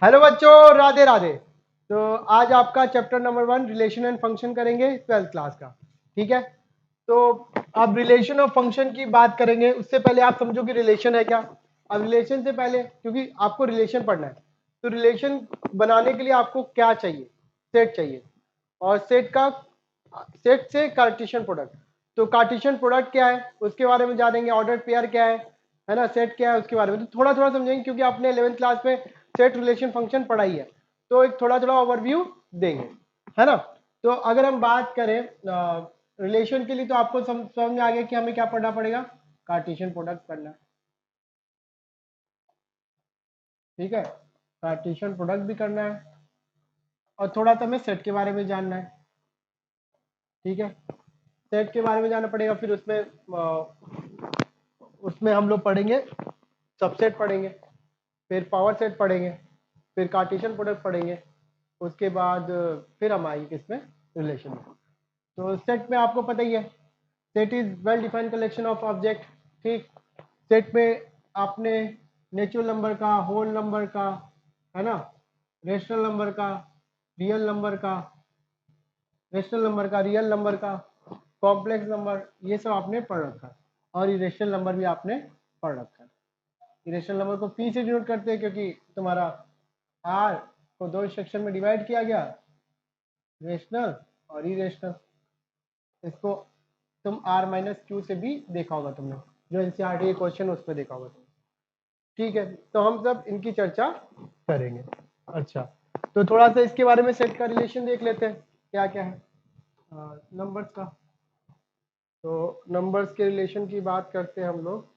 Hello बच्चों, राधे राधे। तो आज आपका chapter number 1 relation and function करेंगे 12th क्लास का। ठीक है, तो अब रिलेशन और फंक्शन की बात करेंगे। उससे पहले आप समझो कि रिलेशन है क्या। अब रिलेशन से पहले, क्योंकि आपको रिलेशन पढ़ना है, तो रिलेशन बनाने के लिए आपको क्या चाहिए? सेट चाहिए। और सेट से कार्टेशियन प्रोडक्ट। तो कार्टेशियन प्रोडक्ट क्या है उसके बारे में जानेंगे, ऑर्डर पेयर क्या है ना, सेट क्या है उसके बारे में तो थोड़ा थोड़ा समझेंगे, क्योंकि आपने 11th क्लास में सेट रिलेशन फंक्शन पढ़ाई है। तो एक थोड़ा थोड़ा ओवरव्यू देंगे, है ना। तो अगर हम बात करें रिलेशन के लिए, तो आपको समझ में आ गया कि हमें क्या पढ़ना पड़ेगा, कार्टेशियन प्रोडक्ट पढ़ना है। ठीक है, कार्टेशियन प्रोडक्ट भी करना है और थोड़ा सा हमें सेट के बारे में जानना है। ठीक है, सेट के बारे में जानना पड़ेगा। फिर उसमें हम लोग पढ़ेंगे, सबसेट पढ़ेंगे, फिर पावर सेट पढ़ेंगे, फिर कार्टेशियन प्रोडक्ट पढ़ेंगे। उसके बाद फिर हम आएंगे किसमें, रिलेशन में। तो सेट में आपको पता ही है, set is well defined collection of object. ठीक, सेट में आपने नेचुरल नंबर का, होल नंबर का, है ना, रेशनल नंबर का, रियल नंबर का, रियल नंबर का, कॉम्प्लेक्स नंबर, ये सब आपने पढ़ रखा है। और इरेशनल नंबर भी आपने पढ़ रखा है। इरेशनल नंबर को पी से डिनोट करते हैं, क्योंकि तुम्हारा आर को दो सेक्शन में डिवाइड किया गया, रेशनल और इरेशनल। इसको तुम आर माइनस क्यू से भी देखा होगा तुमने, जो एनसीईआरटी क्वेश्चन उस पर देखा होगा तुमने। ठीक है, तो हम सब इनकी चर्चा करेंगे। अच्छा, तो थोड़ा सा इसके बारे में सेट का रिलेशन देख लेते हैं, क्या क्या है नंबर्स का। तो नंबर्स के रिलेशन की बात करते हैं हम लोग।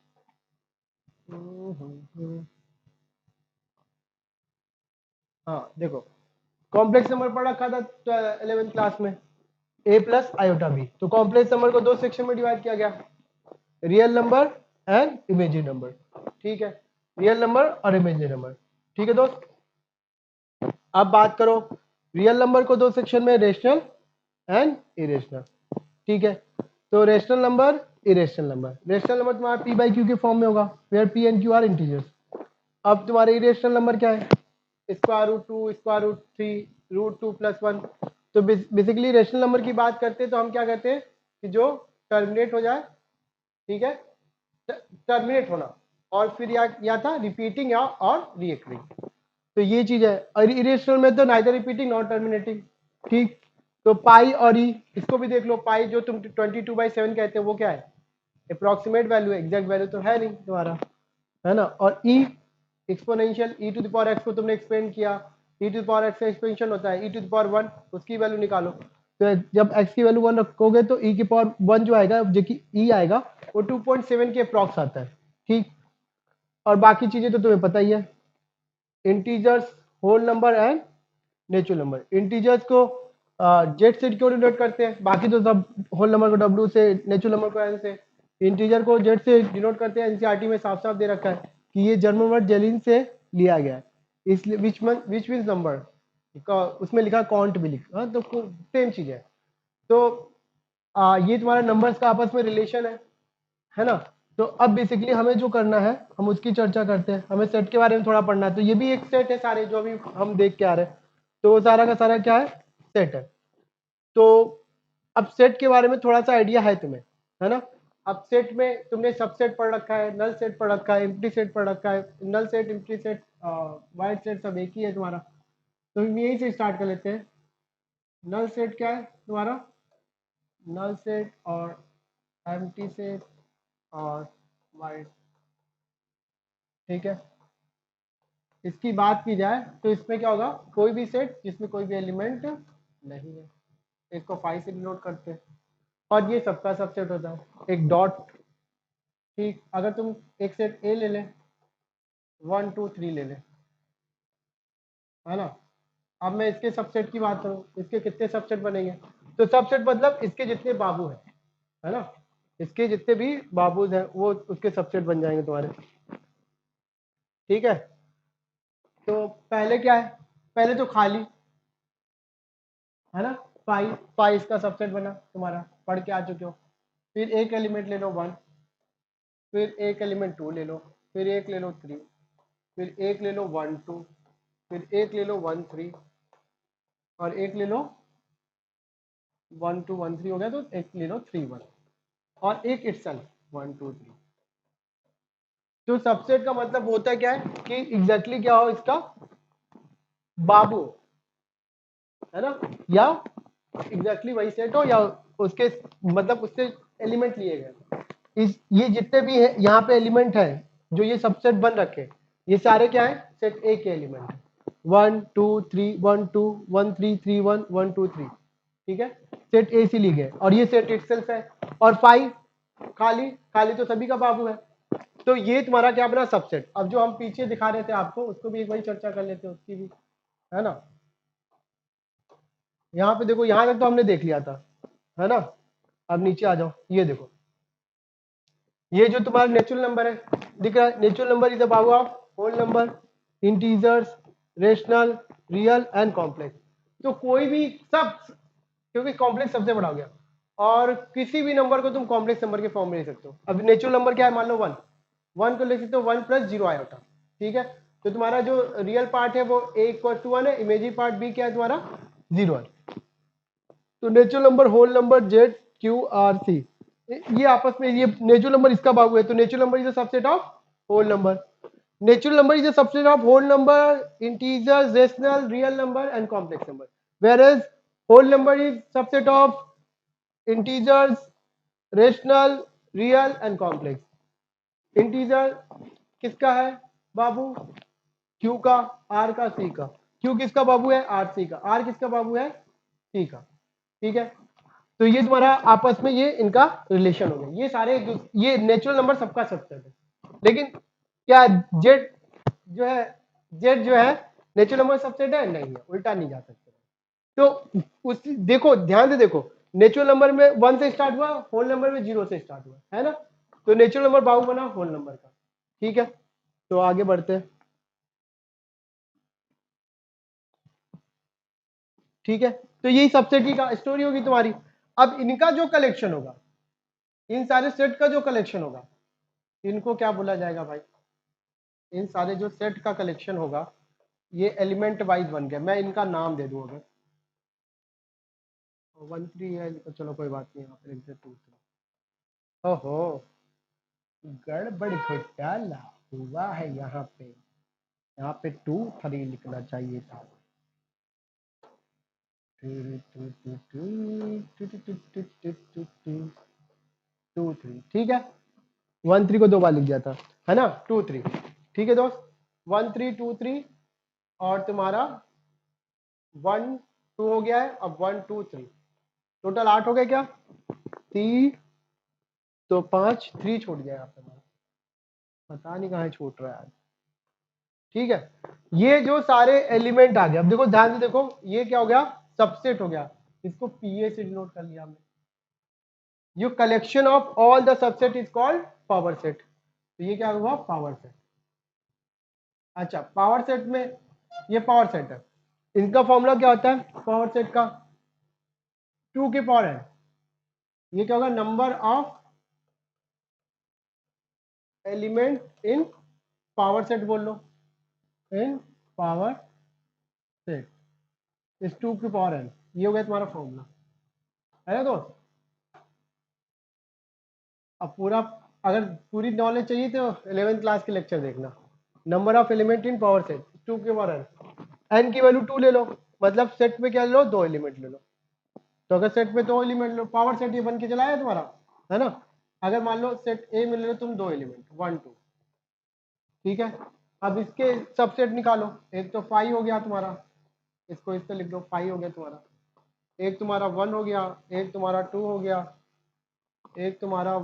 हाँ देखो, कॉम्प्लेक्स नंबर पढ़ रखा था 11th क्लास में, ए प्लस आयोटा बी। तो कॉम्प्लेक्स नंबर को दो सेक्शन में डिवाइड किया गया, real number and imaginary number. ठीक है, रियल नंबर और इमेजिनरी नंबर। ठीक है दोस्त, अब बात करो रियल नंबर को दो सेक्शन में, रेशनल एंड इरेशनल। ठीक है, तो rational number, irrational number. Rational number तुम्हारा पी बाई क्यू के फॉर्म में होगा, where p and q are integers. अब तुम्हारे इरेशनल नंबर क्या है, square root 2, square root 3, root 2 plus 1। तो बेसिकली रेशनल नंबर की बात करते हैं तो हम क्या कहते हैं कि जो टर्मिनेट हो जाए। ठीक है, टर्मिनेट होना, और फिर या था रिपीटिंग या और रिएक्टिंग। तो ये चीज है। और इरेशनल में तो नाइदर रिपीटिंग नॉट टर्मिनेटिंग। ठीक, तो पाई और ई, इसको भी देख लो। पाई जो तुम 22/7 कहते हो वो क्या है, अप्रोक्सीमेट वैल्यू है, एग्जैक्ट वैल्यू तो है नहीं तुम्हारा, है ना। और e exponential, e to the power x को तुमने एक्सपेंड किया, e to the power x का एक्सपेंशन होता है ई टू द पावर 1, उसकी वैल्यू निकालो। तो जब एक्स की वैल्यू 1 रखोगे तो ई की पावर 1 जो आएगा, जो कि ई आएगा, वो 2.7 के अप्रॉक्स आता है। ठीक, और बाकी चीजें तो तुम्हें पता ही है, integers, whole number and natural number. Integers को जेड से क्यों डिनोट करते हैं, बाकी तो सब होल नंबर को डब्ल्यू से, नेचुरल नंबर को एन से। इंटीजर को जेड से डिनोट करते हैं, एनसीईआरटी में साफ साफ दे रखा है कि ये जर्मन वर्ड जेलिन से लिया गया है, इसलिए विच मीन्स नंबर का उसमें लिखा काउंट भी लिखा, तो सेम चीज है। तो ये तुम्हारा नंबर्स का आपस में रिलेशन है ना। तो अब बेसिकली हमें जो करना है हम उसकी चर्चा करते हैं। हमें सेट के बारे में थोड़ा पढ़ना है, तो ये भी एक सेट है, सारे जो अभी हम देख के आ रहे हैं, तो वो सारा का सारा क्या है, सेट है। तो अब सेट के बारे में थोड़ा सा आइडिया है तुम्हें, है ना। अब सेट में तुमने सबसेट पढ़ रखा है, नल सेट पढ़ रखा है, एम्प्टी सेट पढ़ रखा है। Null set, empty set, void set सब एक ही है तुम्हारा। तो हम यहीं से स्टार्ट कर लेते हैं। नल सेट क्या है तुम्हारा, नल सेट और एम्प्टी सेट और वाइड। ठीक है, इसकी बात की जाए तो इसमें क्या होगा, कोई भी सेट जिसमें कोई भी एलिमेंट नहीं है, इसको फाइव से डिनोट करते हैं। और ये सबका सबसेट होता है, एक डॉट। ठीक, अगर तुम एक सेट ए ले ले, 1 2 3 ले ले, है ना। अब मैं इसके सबसेट की बात करूं, इसके कितने सबसेट बनेंगे, तो सबसेट मतलब इसके जितने बाबू हैं, है ना, इसके जितने भी बाबूज हैं वो उसके सबसेट बन जाएंगे तुम्हारे। ठीक है, तो पहले क्या है, पहले तो खाली, है ना, पाई, पाई इसका सबसेट बना तुम्हारा, पढ़ के आ चुके हो। फिर एक एलिमेंट ले लो 1, फिर एक एलिमेंट 2 ले लो, फिर एक ले लो 3, फिर एक ले लो 1 2, फिर एक ले लो 1 3 और एक ले लो 1 2 1 3 हो गया, तो एक ले लो 3 1 और एक इटसेल्फ 1 2 3। तो सबसेट का मतलब होता है क्या है कि एग्जैक्टली क्या हो इसका बाबू, है ना, या एग्जैक्टली वही सेट हो या उसके मतलब उससे एलिमेंट लिए गए। इस ये जितने भी है यहाँ पे एलिमेंट है जो ये सबसेट बन रखे, ये सारे क्या है सेट ए के एलिमेंट है। 1 2 3 1 2 1 3 3 1 1 2 3, ठीक है, सेट ए से लिए गए और ये सेट इटसेल्फ है। और 5 खाली खाली तो सभी का बाबू है। तो ये तुम्हारा क्या बना सबसेट। अब जो हम पीछे दिखा रहे थे आपको उसको भी एक बार चर्चा कर लेते हैं उसकी भी, है ना। यहाँ पे देखो, यहाँ तक तो हमने देख लिया था, है ना। अब नीचे आ जाओ, ये देखो, ये जो तुम्हारा नेचुरल नंबर है दिख रहा है, natural number is the power of whole number, integers, rational, real and complex. तो कोई भी सब, क्योंकि कॉम्प्लेक्स सबसे बड़ा हो गया, और किसी भी नंबर को तुम कॉम्प्लेक्स नंबर के फॉर्म में ले सकते हो। अब नेचुरल नंबर क्या है, मान लो 1, 1 को ले सकते हो 1 प्लस 0 आयोटा, ठीक है। तो तुम्हारा जो रियल पार्ट है वो a इक्वल टू 1 है, इमेजिनरी पार्ट b क्या है तुम्हारा 0 है। तो natural number whole number Z Q R C, ये आपस में, ये नेचुरल नंबर इसका बाबू है। तो natural number is the subset of whole number, natural number is the subset of whole number, integers, rational, real number and complex number. whereas whole number is subset of integers, rational, real and complex। Integer किसका है बाबू, Q का, are का, सी का। Q किसका बाबू है, R C का। Are किसका बाबू है, सी का, ठीक है। तो ये तुम्हारा आपस में ये इनका रिलेशन हो गया। ये सारे ये नेचुरल नंबर सबका सबसेट है। लेकिन क्या जेड जो है, जेड जो है नेचुरल नंबर सबसेट है, नहीं है, उल्टा नहीं जा सकते। तो उस देखो, ध्यान से देखो, नेचुरल नंबर में 1 से स्टार्ट हुआ, होल नंबर में 0 से स्टार्ट हुआ, है ना। तो नेचुरल नंबर बाबू बना होल नंबर का, ठीक है। तो आगे बढ़ते हैं, ठीक है। तो यही सबसेट की का स्टोरी होगी तुम्हारी। अब इनका जो कलेक्शन होगा, इन सारे सेट का जो कलेक्शन होगा, इनको क्या बोला जाएगा भाई, इन सारे जो सेट का कलेक्शन होगा, ये एलिमेंट वाइज बन गया। मैं इनका नाम दे दूं, अगर 1 3 है तो चलो कोई बात नहीं, यहाँ पे लिख दे 2 3। ओहो, गड़बड़ घोटाला हुआ है यहाँ पे, यहाँ पे 2 3 लिखना चाहिए था। 2 3, ठीक है। 1 3 को 2 बार लिख दिया था, है ना। 2 3, ठीक है दोस्त। 1 3 2 3 और तुम्हारा 1 2 हो गया है। अब 1 2 3, टोटल 8 हो गए क्या, 3 तो 5 3 छूट गया यहाँ पे, पता नहीं कहाँ छूट रहा है, ठीक है। ये जो सारे एलिमेंट आ गए, अब देखो ध्यान से देखो, ये क्या हो गया, सबसेट हो गया। इसको पीए से डिनोट कर लिया हमने। So collection of all the subset is called power set. तो ये क्या हुआ, पावर सेट। अच्छा, पावर सेट में ये पावर सेट है, इनका फॉर्मूला क्या होता है पावर सेट का, 2 की पावर है। ये क्या होगा, number of element in power set बोल लो, इन पावर सेट इस 2 की पावर है। ये हो गया तुम्हारा फॉर्मूला, है ना दोस्त। अब पूरा, अगर पूरी नॉलेज चाहिए तो 11th क्लास के लेक्चर देखना। Number of element in power set 2 के पावर एन की वैल्यू 2 ले लो, मतलब सेट में क्या ले लो, 2 एलिमेंट ले लो। तो अगर सेट में 2 एलिमेंट लो, पावर सेट ये बन के चला है तुम्हारा, है ना। अगर मान लो सेट ए में ले लो तुम 2 एलिमेंट 1 2, ठीक है। अब इसके सबसेट निकालो, एक तो 5 हो गया तुम्हारा, इसको इस पे लिख दो, 5 हो गया तुम्हारा। एक तुम्हारा 1 हो गया, एक तुम्हारा 2 हो गया, एक तुम्हारा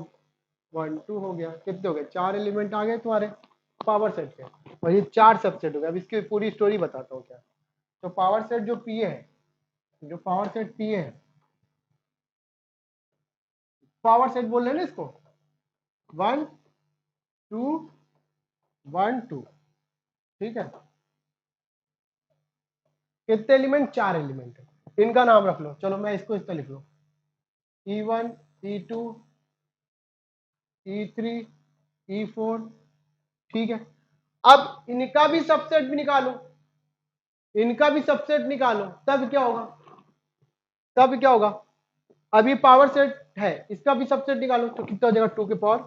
1 2 हो गया। कितने हो गए, 4 एलिमेंट आ गए तुम्हारे पावर सेट के, और ये 4 सबसेट हो गए। अब इसकी पूरी स्टोरी बताता हूँ क्या। तो पावर सेट जो पी है, जो पावर सेट पी है, पावर सेट बोल रहे हैं ना इसको, 1 2 1 2, ठीक है। कितने एलिमेंट, 4 एलिमेंट है। इनका नाम रख लो, चलो मैं इसको इस तरह लिख लो, E1 E2 E3 E4, ठीक है। अब इनका भी सबसेट भी निकालो, इनका भी सबसेट निकालो, तब क्या होगा, तब क्या होगा, अब ये पावर सेट है, इसका भी सबसेट निकालो तो कितना हो जाएगा, 2 के पावर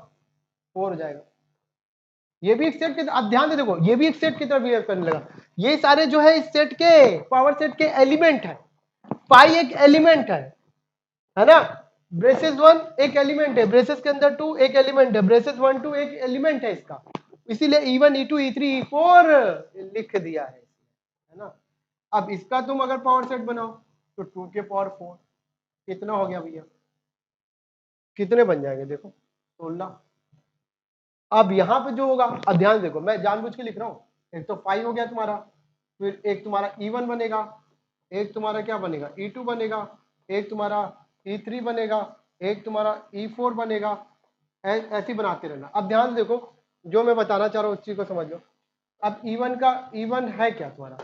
4 हो जाएगा। ये भी एक सेट के, आप ध्यान दे देखो, ये भी एक सेट की तरह बिहेव करने लगा। ये सारे जो है इस सेट के, पावर सेट के एलिमेंट है, पाई एक एलिमेंट है ना, ब्रेसेस 1 एक एलिमेंट है, ब्रेसेस के अंदर 2 एक एलिमेंट है, ब्रेसेस 1 2 एक एलिमेंट है इसका, इसीलिए E1 E2 E3 E4 लिख दिया है ना। अब इसका तुम अगर पावर सेट बनाओ तो 2 के पावर 4 कितना हो गया भैया, कितने बन जाएंगे देखो, 16। अब यहां पे जो होगा, अब ध्यान देखो, मैं जानबूझ के लिख रहा हूं, एक तो 5 हो गया तुम्हारा, फिर एक तुम्हारा E1 बनेगा, एक तुम्हारा क्या बनेगा, E2 बनेगा, एक तुम्हारा E3 बनेगा, एक तुम्हारा E4 बनेगा, ऐसे ही बनाते रहना। अब ध्यान देखो, जो मैं बताना चाह रहा हूँ उस चीज को समझ लो। अब E1 है क्या तुम्हारा,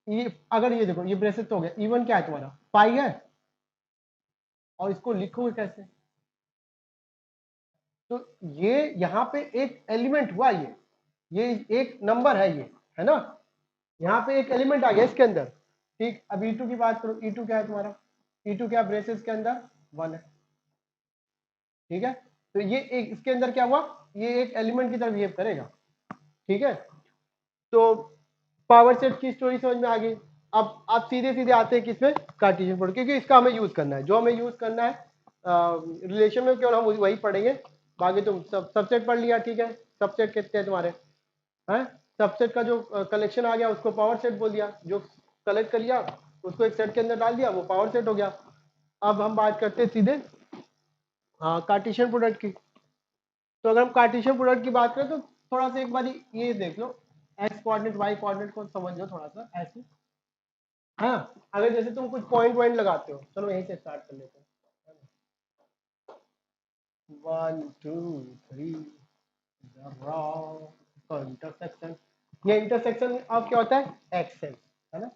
ये अगर ये देखो, ये ब्रेसेस तो हो गया, E1 क्या है तुम्हारा, पाई है, और इसको लिखोगे कैसे, तो ये यहाँ पे एक एलिमेंट हुआ, ये एक नंबर है ना, यहाँ पे एक एलिमेंट आ गया इसके अंदर। ठीक, अब E2 की बात करो, E2 क्या है तुम्हारा, E2 क्या ब्रेसेस के अंदर 1 है, ठीक है, तो ये एक इसके अंदर क्या हुआ, ये एक एलिमेंट की तरह बिहेव करेगा, ठीक है। तो पावर सेट की स्टोरी समझ में आ गई। अब आप सीधे सीधे आते हैं किसमें, कार्टेशियन प्रोडक्ट, क्योंकि इसका हमें यूज करना है, जो हमें यूज करना है रिलेशन में केवल हम वही पढ़ेंगे, बाकी तुम सबसेट पढ़ लिया, ठीक है, सबसेट कितने हैं तुम्हारे हैं, सबसेट का जो कलेक्शन आ गया उसको पावर सेट बोल दिया, जो कलेक्ट कर लिया उसको एक सेट के अंदर डाल दिया, वो पावर सेट हो गया। अब हम बात करते हैं सीधे कार्टेशियन प्रोडक्ट की। तो अगर हम कार्टेशियन प्रोडक्ट की बात करें तो थोड़ा सा एक बार ये देख लो, एक्स कोऑर्डिनेट वाई कोऑर्डिनेट को समझ लो थोड़ा सा ऐसे, हाँ, अगर जैसे तुम कुछ पॉइंट पॉइंट लगाते हो, चलो यहीं से स्टार्ट कर लेते हैं, 1 2 3 इंटरसेक्शन, ये इंटरसेक्शन अब क्या होता है, एक्सेल, है ना,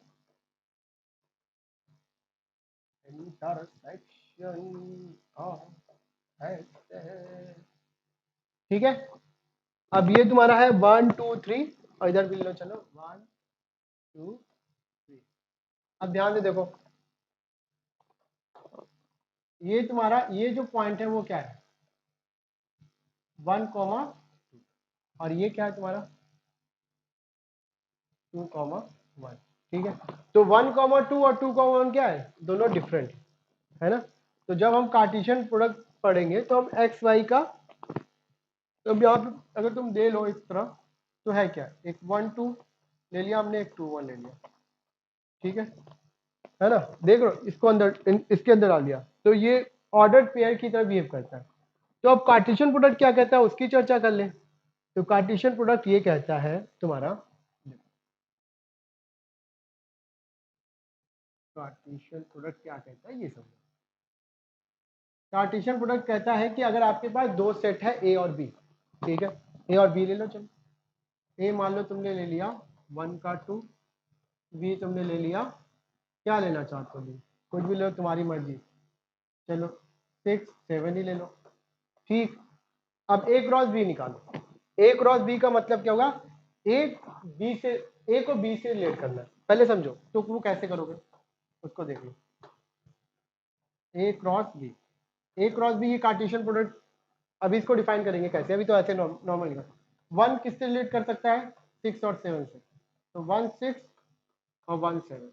इंटरसेक्शन ऑफ एक्सेल, ठीक है। अब ये तुम्हारा है 1 2 3, और इधर भी लो, चलो 1 2 3। अब ध्यान से देखो, ये तुम्हारा ये जो पॉइंट है वो क्या है, 1 कॉमा, और ये क्या है तुम्हारा 2 कॉमा 1, ठीक है। तो 1 कॉमा 2 और 2 कॉमा 1 क्या है, दोनों डिफरेंट है ना। तो जब हम कार्टेशियन प्रोडक्ट पढ़ेंगे तो हम एक्स वाई का, तो अब यहाँ पे अगर तुम दे लो इस तरह, तो है क्या, एक 1 2 ले लिया हमने, एक 2 1 ले लिया, ठीक है ना, देख लो इसको अंदर इसके अंदर डाल दिया, तो ये ऑर्डर्ड पेयर की तरह बिहेव करता है। तो अब कार्टेशियन प्रोडक्ट क्या कहता है उसकी चर्चा कर ले। तो कार्टेशियन प्रोडक्ट ये कहता है तुम्हारा, कार्टेशियन प्रोडक्ट क्या कहता है ये समझो। कार्टेशियन प्रोडक्ट कहता है कि अगर आपके पास दो सेट है ए और बी, ठीक है, ए और बी ले लो, चलो ए मान लो तुमने ले लिया 1 का 2, बी तुमने ले लिया, क्या लेना चाहते हो बी, कुछ भी लो तुम्हारी मर्जी, चलो 6 7 ही ले लो, ठीक। अब ए क्रॉस बी निकालो, ए क्रॉस बी का मतलब क्या होगा, ए बी से, ए को बी से रिलेट करना है, पहले समझो तो वो कैसे करोगे उसको देख लो, ए क्रॉस बी, ए क्रॉस बी ये कार्टेशियन प्रोडक्ट, अभी इसको डिफाइन करेंगे कैसे, अभी तो ऐसे नॉर्मल, 1 किससे रिलेट कर सकता है, 6 और 7 से, तो 1 6 और 1 7,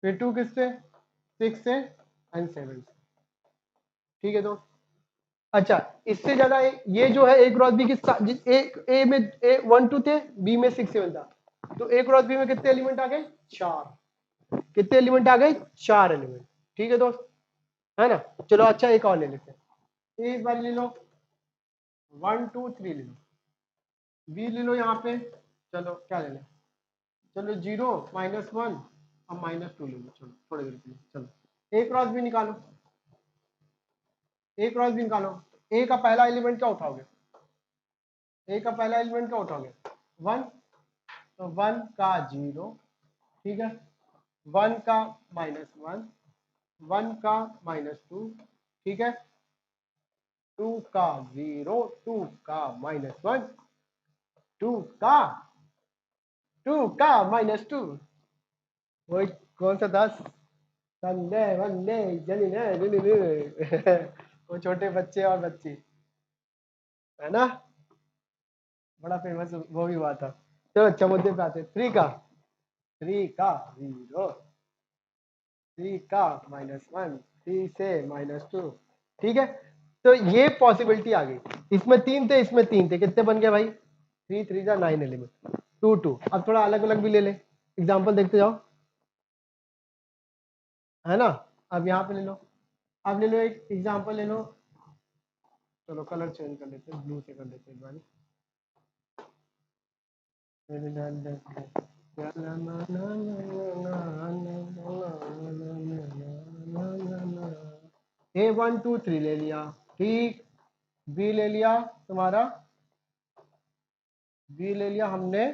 फिर 2 किससे, 6 से एंड 7 से, ठीक है दोस्त। अच्छा, इससे ज्यादा ये जो है ए क्रॉस बी की, ए में ए 1 2 थे, बी में 6 7 था, तो ए क्रॉस बी में कितने एलिमेंट आ गए, 4, कितने एलिमेंट आ गए, 4 एलिमेंट, ठीक है दोस्त, है ना। चलो अच्छा एक और ले लेते हैं, एक बार ले लो 1 2 3 ले लो, बी ले लो यहाँ पे, चलो क्या लेना, चलो 0 -1 और -2 ले लो, चलो थोड़ी देर के लिए, चलो ए क्रॉस बी निकालो, ए क्रॉस बी निकालो, ए का पहला एलिमेंट क्या उठाओगे, ए का पहला एलिमेंट क्या उठाओगे, 1, तो 1 का 0, ठीक है, 1 का -1, 1 का -2, ठीक है, 2 का 0, 2 का -1, 2 का 2 का -2, वो कौन सा 10, संडे वनडे वो छोटे बच्चे और बच्ची, है ना, बड़ा फेमस वो भी हुआ था। चलो अच्छा मुद्दे पे आते, 0, 3 का -1, 3 से -2, ठीक है। तो ये पॉसिबिलिटी आ गई, इसमें 3 थे, इसमें 3 थे, कितने बन गए भाई, 3 3 जा 9 एलिमेंट, 2 2। अब थोड़ा अलग अलग भी ले ले, एग्जांपल देखते जाओ, है ना। अब यहाँ पे ले लो, अब ले लो एक एग्जांपल ले लो, चलो कलर चेंज कर लेते हैं, ब्लू से कर लेते हैं एक बार। A1 2 3 ले लिया, ठीक, बी ले लिया तुम्हारा, बी ले लिया हमने,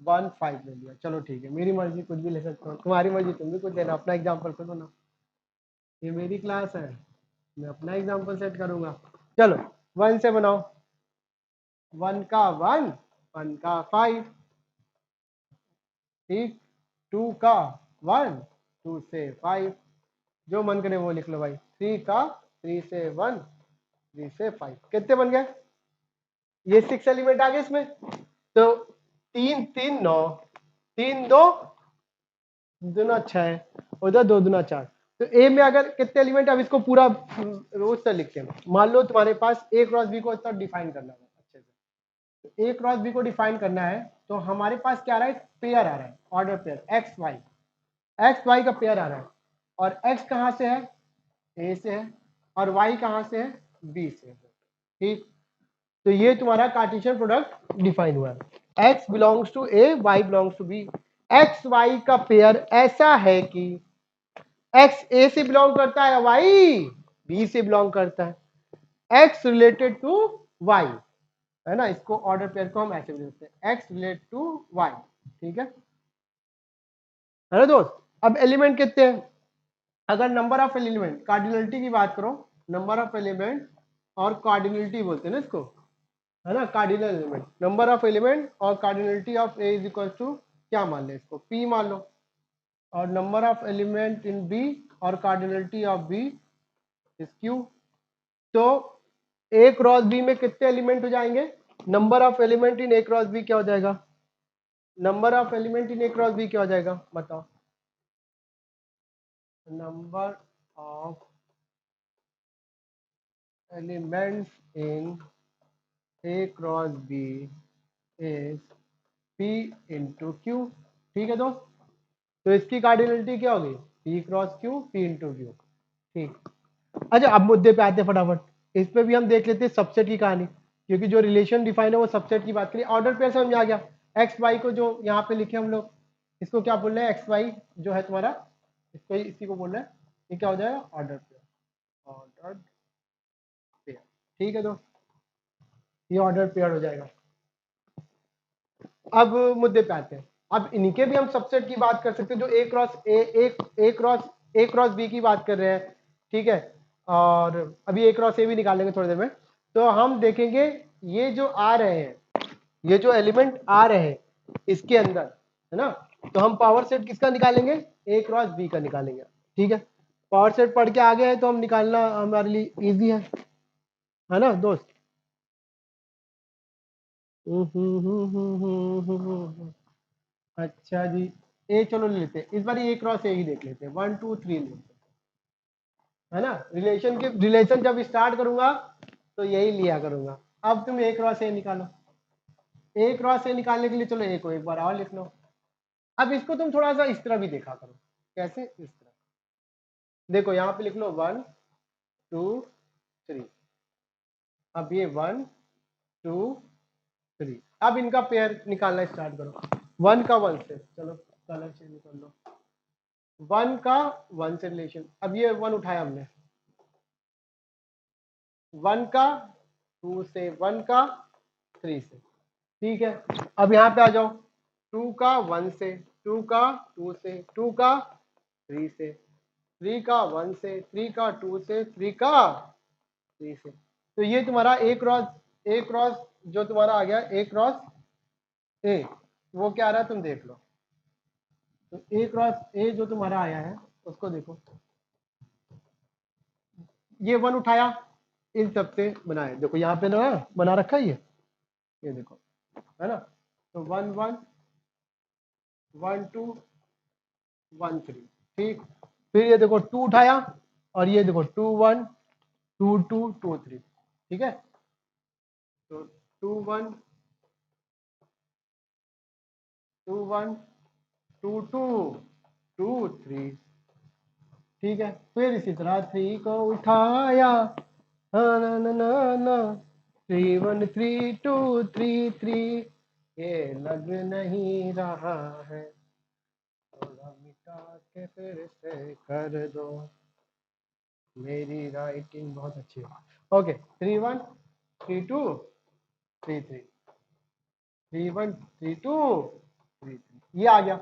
1 5 ले लिया, चलो ठीक है, मेरी मर्जी कुछ भी ले सकता हूँ, तुम्हारी मर्जी तुम भी कुछ देना, अपना एग्जाम्पल खुद होना, ये मेरी क्लास है, मैं अपना एग्जाम्पल सेट करूंगा। चलो 1 से बनाओ, 1 का 1, 1 का 5, ठीक, 2 का 1, 2 से 5, जो मन करे वो लिख लो भाई, 3 का 3 से 1, 3 से 5, कितने बन गए, ये 6 एलिमेंट आ गए इसमें, तो 3 3 9, 3 2 दूना 6, उधर 2 दूना 4, तो ए में अगर कितने एलिमेंट, अब इसको पूरा रोज से लिखते हैं, मान लो तुम्हारे पास ए क्रॉस बी को इतना डिफाइन करना है अच्छे से, तो ए क्रॉस बी को डिफाइन करना है, तो हमारे पास क्या आ रहा है, पेयर आ रहा है, ऑर्डर पेयर एक्स वाई का पेयर आ रहा है, और एक्स कहाँ से है, ए से है, और वाई कहाँ से है, बी से है, ठीक। तो ये तुम्हारा कार्टेशियन प्रोडक्ट डिफाइन हुआ है, x belongs to A, y belongs to B, x y का पेयर ऐसा है कि x a से बिलोंग करता है, y b से बिलोंग करता है, x रिलेटेड टू y, है ना, इसको ऑर्डर पेयर को हम ऐसे भी लिखते हैं, x रिलेट टू y, ठीक है ना दोस्त। अब एलिमेंट कितने हैं, अगर नंबर ऑफ एलिमेंट कार्डिनलिटी की बात करो, नंबर ऑफ एलिमेंट और कार्डिनलिटी बोलते हैं ना इसको, है ना, cardinal element, number of element और cardinality of A is equal to क्या मान ले, इसको p मान लो, और number of element in b और cardinality of b is q, तो a क्रॉस b में कितने एलिमेंट हो जाएंगे, number of element in a cross b क्या हो जाएगा, number of element in a cross b क्या हो जाएगा बताओ, number of elements in a cross b is p into Q, ठीक है दोस्त, तो इसकी कार्डिनलिटी क्या होगी, p cross q, p into Q, ठीक। अच्छा अब मुद्दे पे आते हैं फटाफट, इस पे भी हम देख लेते हैं सबसेट की कहानी, क्योंकि जो रिलेशन डिफाइन है वो सबसेट की बात करिए, ऑर्डर पेयर समझ में आ गया, एक्स वाई को जो यहाँ पे लिखे हम लोग, इसको क्या बोल रहे हैं, एक्स वाई जो है तुम्हारा, इसको इसी को बोल रहे हैं, ये क्या हो जाएगा, ऑर्डर पेयर, ऑर्डर पेयर, ठीक है दोस्त, ये ऑर्डर पेयर हो जाएगा। अब मुद्दे पे आते हैं, अब इनके भी हम सबसेट की बात कर सकते हैं, जो ए क्रॉस बी की बात कर रहे हैं, ठीक है, और अभी ए क्रॉस ए भी निकालेंगे थोड़ी देर में, तो हम देखेंगे ये जो आ रहे हैं, ये जो एलिमेंट आ रहे हैं इसके अंदर, है ना, तो हम पावर सेट किसका निकालेंगे, ए क्रॉस बी का निकालेंगे, ठीक है, पावर सेट पढ़ के आ गए हैं तो हम निकालना हमारे लिए इजी है ना दोस्त। अच्छा जी, ए चलो ले लेते हैं, इस बार ए क्रॉस ए ही देख लेते हैं, 1 2 3 लेते हैं, है ना, रिलेशन जब स्टार्ट करूंगा तो यही लिया करूंगा। अब तुम ए क्रॉस ए निकालो, ए क्रॉस ए निकालने के लिए चलो ए को एक बार और लिख लो, अब इसको तुम थोड़ा सा इस तरह भी देखा करो, कैसे, इस तरह देखो, यहाँ पे लिख लो 1 2 3, अब ये 1 2 3, अब इनका पेयर निकालना स्टार्ट करो, 1 का 1 से, चलो कलर चेंज कर लो, 1 का 1 से रिलेशन, अब ये 1 उठाया हमने, 1 का 2 से, 1 का 3 से, ठीक है। अब यहाँ पे आ जाओ, 2 का 1 से, 2 का 2 से, 2 का 3 से, 3 का 1 से, 3 का 2 से, 3 का 3 से, तो ये तुम्हारा ए क्रॉस जो तुम्हारा आ गया ए क्रॉस ए, वो क्या आ रहा है तुम देख लो। तो ए क्रॉस ए जो तुम्हारा आया है उसको देखो, ये 1 उठाया, इन सब से बनाए, देखो यहाँ पे ना बना रखा है ये देखो, है ना। तो 1 1 1 2 1 3, ठीक। फिर ये देखो 2 उठाया, और ये देखो 2 1 2 2 2 3, ठीक है। तो 2 1 2 1 2 2 2 3, ठीक है। फिर इसी तरह 3 को उठाया, ना ना ना ना, 3 1 3 2 3 3, ये लग नहीं रहा है, थोड़ा मिटा के फिर से कर दो, मेरी राइटिंग बहुत अच्छी है। ओके, 3 1 3 2 3 3, 3 1 3 2 3 3, ये आ गया।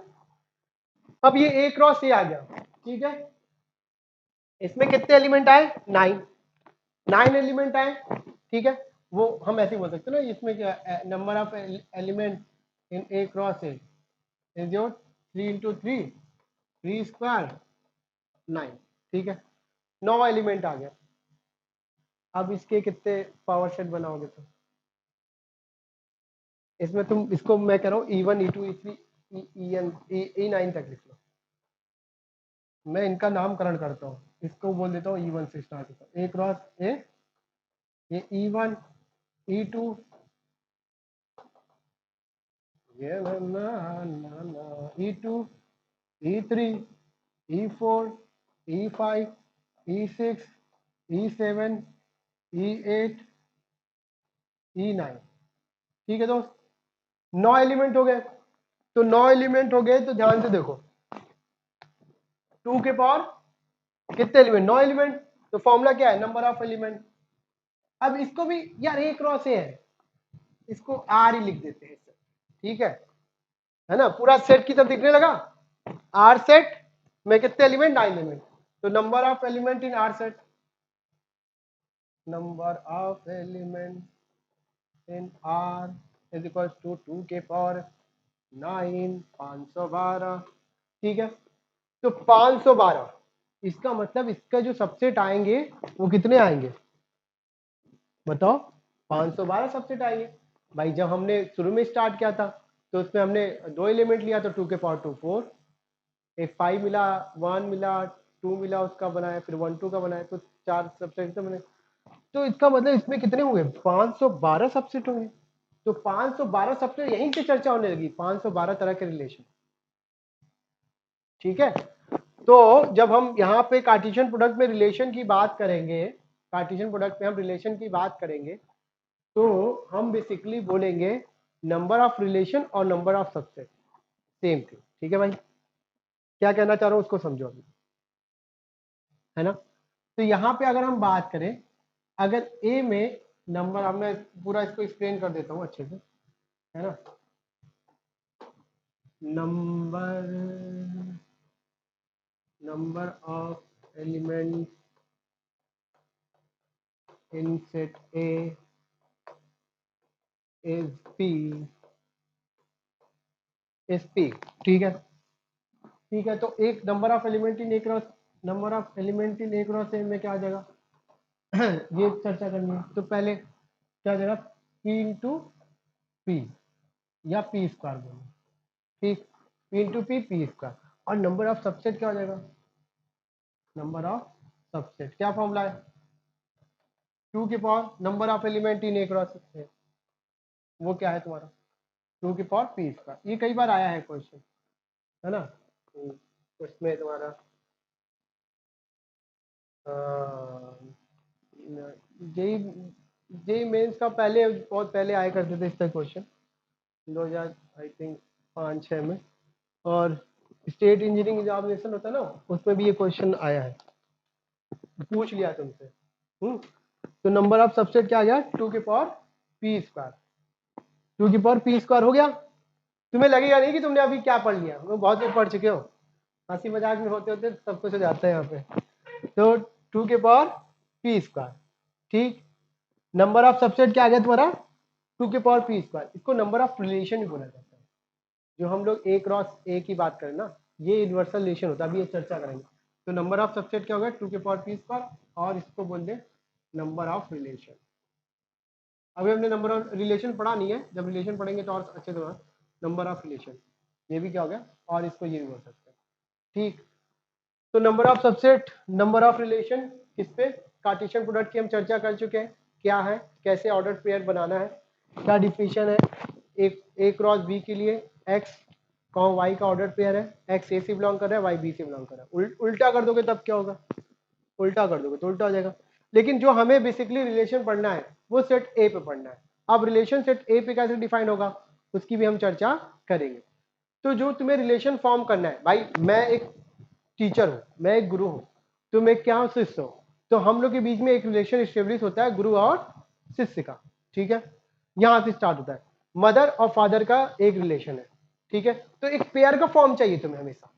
अब ये ए क्रॉस ए आ गया, ठीक है। इसमें कितने एलिमेंट आए? 9, 9 एलिमेंट आए, ठीक है। वो हम ऐसे ही बोल सकते हैं ना, इसमें क्या number of element in A cross A is your 3 into 3 3 square 9, ठीक है। 9 एलिमेंट आ गया। अब इसके कितने पावर सेट बनाओगे तुम? इसमें तुम इसको मैं कह रहा हूँ E1 E2 E3 EN E9 तक लिख लो। मैं इनका नामकरण करता हूँ, इसको बोल देता हूँ E1 से स्टार्ट होता है, ए क्रॉस ए, ये E1 E2, ये ना E2 E3 E4 E5 E6 E7 E8 E9, ठीक है दोस्त। 9 एलिमेंट हो गए। तो 9 एलिमेंट हो गए, तो ध्यान से देखो, 2 के पावर कितने एलिमेंट? 9 एलिमेंट। तो फॉर्मूला क्या है? Number of element. अब इसको भी यार ए क्रॉस ए है, इसको आर ही लिख देते हैं, ठीक है ना। पूरा सेट की तरफ दिखने लगा। आर सेट में कितने एलिमेंट? 9 एलिमेंट। तो number of element in R set, number of element in R is equal to 2 के पावर 9 512, ठीक है। तो 512, इसका मतलब इसका जो सबसेट आएंगे वो कितने आएंगे बताओ? 512 सबसेट आएंगे। भाई जब हमने शुरू में स्टार्ट किया था तो उसमें हमने 2 एलिमेंट लिया, तो 2 के पावर 2 4, एक 5 मिला, 1 मिला, 2 मिला, उसका बनाया, फिर 1 2 का बनाया, तो 4 सबसेट बने। तो इसका मतलब इसमें कितने हुए? 512 सबसेट होंगे। तो 512 सबसेट, यहीं से चर्चा होने लगी 512 तरह के रिलेशन, ठीक है। तो जब हम यहाँ पे कार्टेशियन प्रोडक्ट में रिलेशन की बात करेंगे, कार्टेशियन प्रोडक्ट में हम रिलेशन की बात करेंगे, तो हम बेसिकली बोलेंगे नंबर ऑफ रिलेशन और number of subset, same thing, ठीक है भाई। क्या कहना चाह रहा हूँ उसको समझो अभी, है ना। तो यहाँ पे अगर हम बात करें, अगर ए में नंबर, अब मैं पूरा इसको एक्सप्लेन कर देता हूँ अच्छे से, है ना। Number of element in set A is P, is P, ठीक है। ठीक है, तो एक number of element in A cross, number of element in A cross ए में क्या आ जाएगा? ये चर्चा करनी है। तो पहले क्या आ जाएगा? पी इंटू पी, या पी स्क्वायर बोलो, ठीक। P into P, P square. और नंबर ऑफ सबसेट क्या हो जाएगा? नंबर ऑफ सबसेट क्या फॉर्मूला है? 2 के power number of element in A cross है, वो क्या है तुम्हारा? 2 की पावर पी स्क्वायर। ये कई बार आया है क्वेश्चन, है ना। उसमें तुम्हारा जेई जेई मेंस का पहले, बहुत पहले आया करते थे इसका क्वेश्चन, 2000 आई थिंक 5-6 में। और स्टेट इंजीनियरिंग एग्जामिनेशन होता है ना, उसमें भी ये क्वेश्चन आया है, पूछ लिया तुमसे। तो नंबर ऑफ सबसेट क्या आ गया? 2 के पावर पी स्क्वायर। 2 की पावर पी स्क्वायर हो गया। तुम्हें लगेगा नहीं कि तुमने अभी क्या पढ़ लिया, वो बहुत कुछ पढ़ चुके हो, हंसी मजाक में होते होते सब कुछ हो जाता है यहाँ पे। तो 2 के पावर पी स्क्वायर, ठीक। नंबर ऑफ सबसेट क्या आ गया तुम्हारा? 2 के पावर पी स्क्वायर। इसको नंबर ऑफ रिलेशन भी बोला जाता है, जो हम लोग ए क्रॉस ए की बात करें ना, ये यूनिवर्सल रिलेशन होता है, अभी ये चर्चा करेंगे। तो नंबर ऑफ सबसेट क्या होगा, 2 के पावर p स्क्वायर, और इसको बोल दे नंबर ऑफ रिलेशन। अभी हमने नंबर ऑफ रिलेशन पढ़ा नहीं है, जब रिलेशन पढ़ेंगे तो और अच्छे से नंबर ऑफ रिलेशन, ये भी क्या हो गया, और इसको ये भी बोल सकते हैं। ठीक, तो number of subset, number of relation, किस पे, कार्टेशियन प्रोडक्ट की हम चर्चा कर चुके हैं, क्या है, कैसे ऑर्डर पेयर बनाना है, क्या डिफिनेशन है। एक ए क्रॉस बी के लिए एक्स वाई का ऑर्डर पेयर है, एक्स ए से बिलोंग कर रहा है, वाई बी से बिलोंग कर रहा है। उल्टा कर दोगे तब क्या होगा, उल्टा कर दोगे तो उल्टा हो जाएगा। लेकिन जो हमें बेसिकली रिलेशन पढ़ना है वो सेट ए पे पढ़ना है। अब रिलेशन सेट ए पे कैसे डिफाइन होगा उसकी भी हम चर्चा करेंगे। तो जो तुम्हें रिलेशन फॉर्म करना है, भाई मैं एक टीचर हूँ, मैं एक गुरु हूँ, तुम एक क्या हो, शिष्य हो, तो हम लोग के बीच में एक रिलेशन स्टेब्लिश होता है गुरु और शिष्य का। ठीक है, यहां से स्टार्ट होता है, मदर और फादर का एक रिलेशन है। ठीक है, तो एक पेयर का फॉर्म चाहिए तुम्हें हमेशा,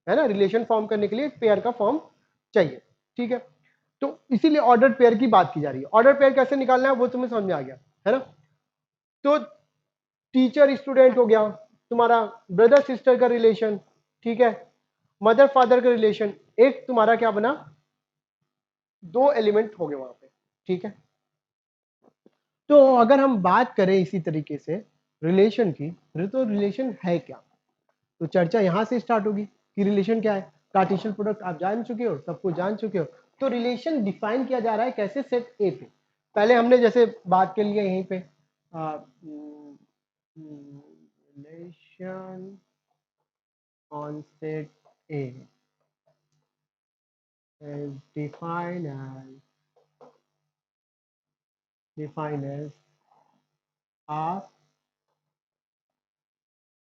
है ना, रिलेशन फॉर्म करने के लिए एक पेयर का फॉर्म चाहिए। ठीक है, तो इसीलिए ऑर्डर पेयर की बात की जा रही है। ऑर्डर पेयर कैसे निकालना है वो तुम्हें समझ में आ गया, है ना। तो टीचर स्टूडेंट हो गया, तुम्हारा ब्रदर सिस्टर का रिलेशन, ठीक है, मदर फादर का रिलेशन, एक तुम्हारा क्या बना, दो एलिमेंट हो गए वहां पे। ठीक है, तो अगर हम बात करें इसी तरीके से रिलेशन की, तो रिलेशन है क्या, तो चर्चा यहां से स्टार्ट होगी कि रिलेशन क्या है। कार्टेशियन प्रोडक्ट आप जान चुके हो, सब कुछ जान चुके हो। तो रिलेशन डिफाइन किया जा रहा है कैसे, सेट ए पे। पहले हमने जैसे बात कर लिया यहीं पे, relation on set A is defined as R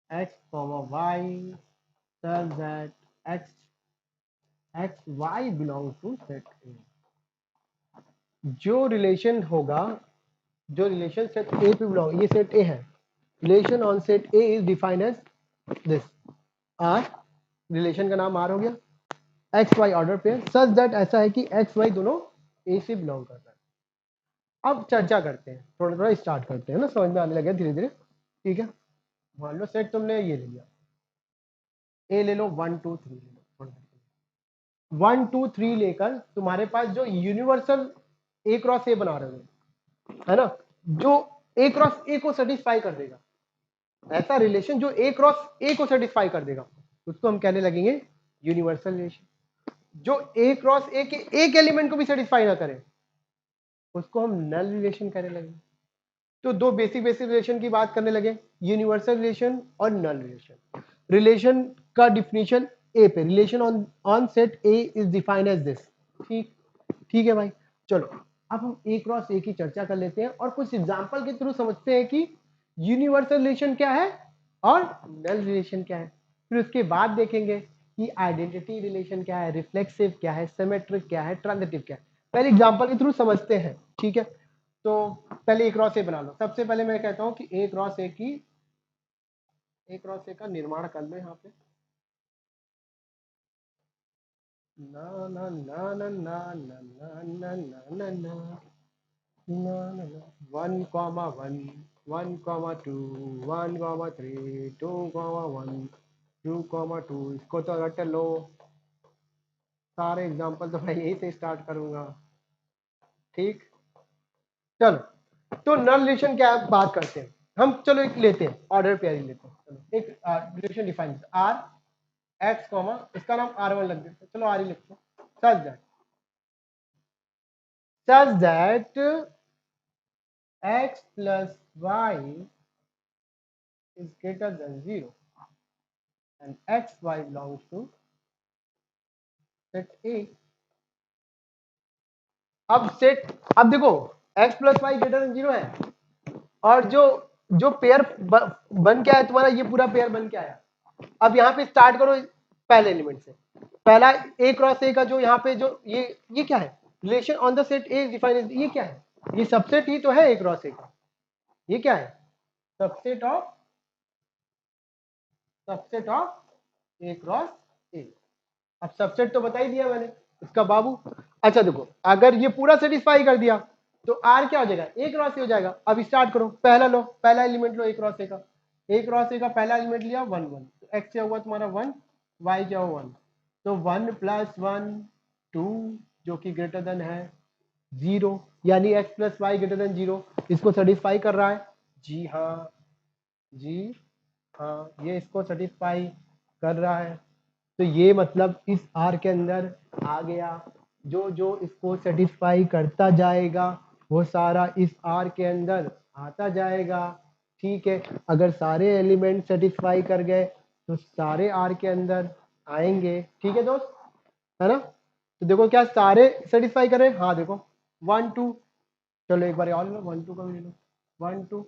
x comma y such that x y belongs to set A। जो रिलेशन होगा, जो रिलेशन सेट ए पे बिलोंग, ये सेट ए है, relation on set A is defined as this R, relation का नाम R हो गया, x y order pair such that, ऐसा है कि एक्स वाई दोनों ए से बिलोंग करता है। अब चर्चा करते हैं, थोड़ा थोड़ा स्टार्ट करते हैं ना, समझ में आने लगे धीरे धीरे। ठीक है, मान लो सेट तुमने ये ले लिया, ए ले लो, 1 2 3 ले लो, 1 2 3 लेकर तुम्हारे पास जो यूनिवर्सल ए क्रॉस ए बना रहे हो, है ना, जो ए क्रॉस ए को सेटिस्फाई कर देगा, ऐसा रिलेशन जो ए क्रॉस ए को सेटिस्फाई कर देगा, उसको हम कहने लगेंगे यूनिवर्सल रिलेशन। जो ए क्रॉस ए के एक एलिमेंट को भी सेटिस्फाई ना करे उसको हम नल रिलेशन कहने लगेंगे। तो दो बेसिक बेसिक रिलेशन की बात करने लगे, यूनिवर्सल रिलेशन और नल रिलेशन। रिलेशन का डिफिनेशन ए पे, relation on on set A is defined as this. ठीक, ठीक है भाई, चलो अब हम ए क्रॉस ए की चर्चा कर लेते हैं और कुछ एग्जांपल के थ्रू समझते हैं कि यूनिवर्सल रिलेशन क्या है और नल रिलेशन क्या है। फिर उसके बाद देखेंगे कि आइडेंटिटी रिलेशन क्या है, रिफ्लेक्सिव क्या है, सिमेट्रिक क्या है, ट्रांजिटिव क्या है। पहले एग्जांपल के थ्रू समझते हैं। ठीक है, तो पहले ए क्रॉस ए बना लो। सबसे पहले मैं कहता हूं कि ए क्रॉस ए की, ए क्रॉस ए का निर्माण कर लो यहाँ पे, ना ना ना ना ना ना ना ना ना ना ना, 1,1 1,2 1,3 2,1 2,2, इसको तो रट लो। सारे एग्जांपल तो मैं यहीं से स्टार्ट करूंगा। ठीक, चलो तो नल रिलेशन क्या है बात करते हैं हम। चलो एक लेते हैं, ऑर्डर पेयर लेते हैं। चलो एक relation define, R x comma, इसका नाम R1 लग देते हैं, चलो आर ही लिखते हैं। such that x plus y is greater than 0 and x y belongs to set A। अब सेट, अब देखो x plus Y greater than 0 है, और जो जो पेयर बन के आया तुम्हारा, ये पूरा पेयर बन के आया। अब यहाँ पे स्टार्ट करो पहले एलिमेंट से, पहला ए क्रॉस ए का जो यहाँ पे जो ये क्या है, relation on the set A defined, ये क्या है, ये सबसेट ही तो है ए क्रॉस ए का। ये क्या है, subset of, subset of A cross ए। अब सबसेट तो बता ही दिया मैंने इसका बाबू। अच्छा देखो, अगर ये पूरा सेटिस्फाई कर दिया तो आर क्या हो जाएगा, ए क्रॉस ए हो जाएगा। अब स्टार्ट करो, पहला लो, पहला एलिमेंट लो ए क्रॉस ए का, ए क्रॉस ए का पहला एलिमेंट लिया 1 1, तो एक्स क्या हुआ तुम्हारा 1, वाई क्या हुआ 1, तो 1 + 1 2 जो कि ग्रेटर देन है 0, यानी x + y ग्रेटर देन 0, इसको सेटिस्फाई कर रहा है। जी हाँ, जी हाँ, ये इसको सेटिस्फाई कर रहा है। तो ये मतलब इस आर के अंदर आ गया। जो जो इसको सेटिस्फाई करता जाएगा वो सारा इस आर के अंदर आता जाएगा। ठीक है, अगर सारे एलिमेंट सेटिस्फाई कर गए तो सारे आर के अंदर आएंगे। ठीक है दोस्त, है ना? तो देखो क्या सारे सेटिस्फाई कर रहे हैं? हाँ देखो 1 2, चलो एक बार और लो 1 2 का भी ले लो, 1 2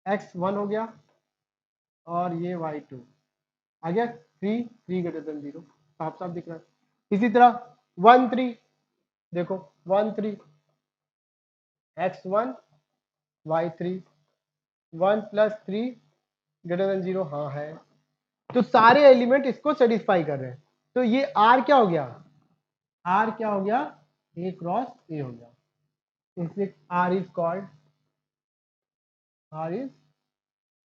x 1 हो गया और ये y 2 आ गया, 3 3 ग्रेटर देन 0, साफ साफ दिख रहा है। इसी तरह 1 3, देखो 1 3 x 1 y 3, 1 + 3 ग्रेटर देन 0, हाँ है। तो सारे एलिमेंट इसको सेटिस्फाई कर रहे हैं। तो ये r क्या हो गया? r क्या हो गया? a क्रॉस a हो गया। इसलिए r is called, r is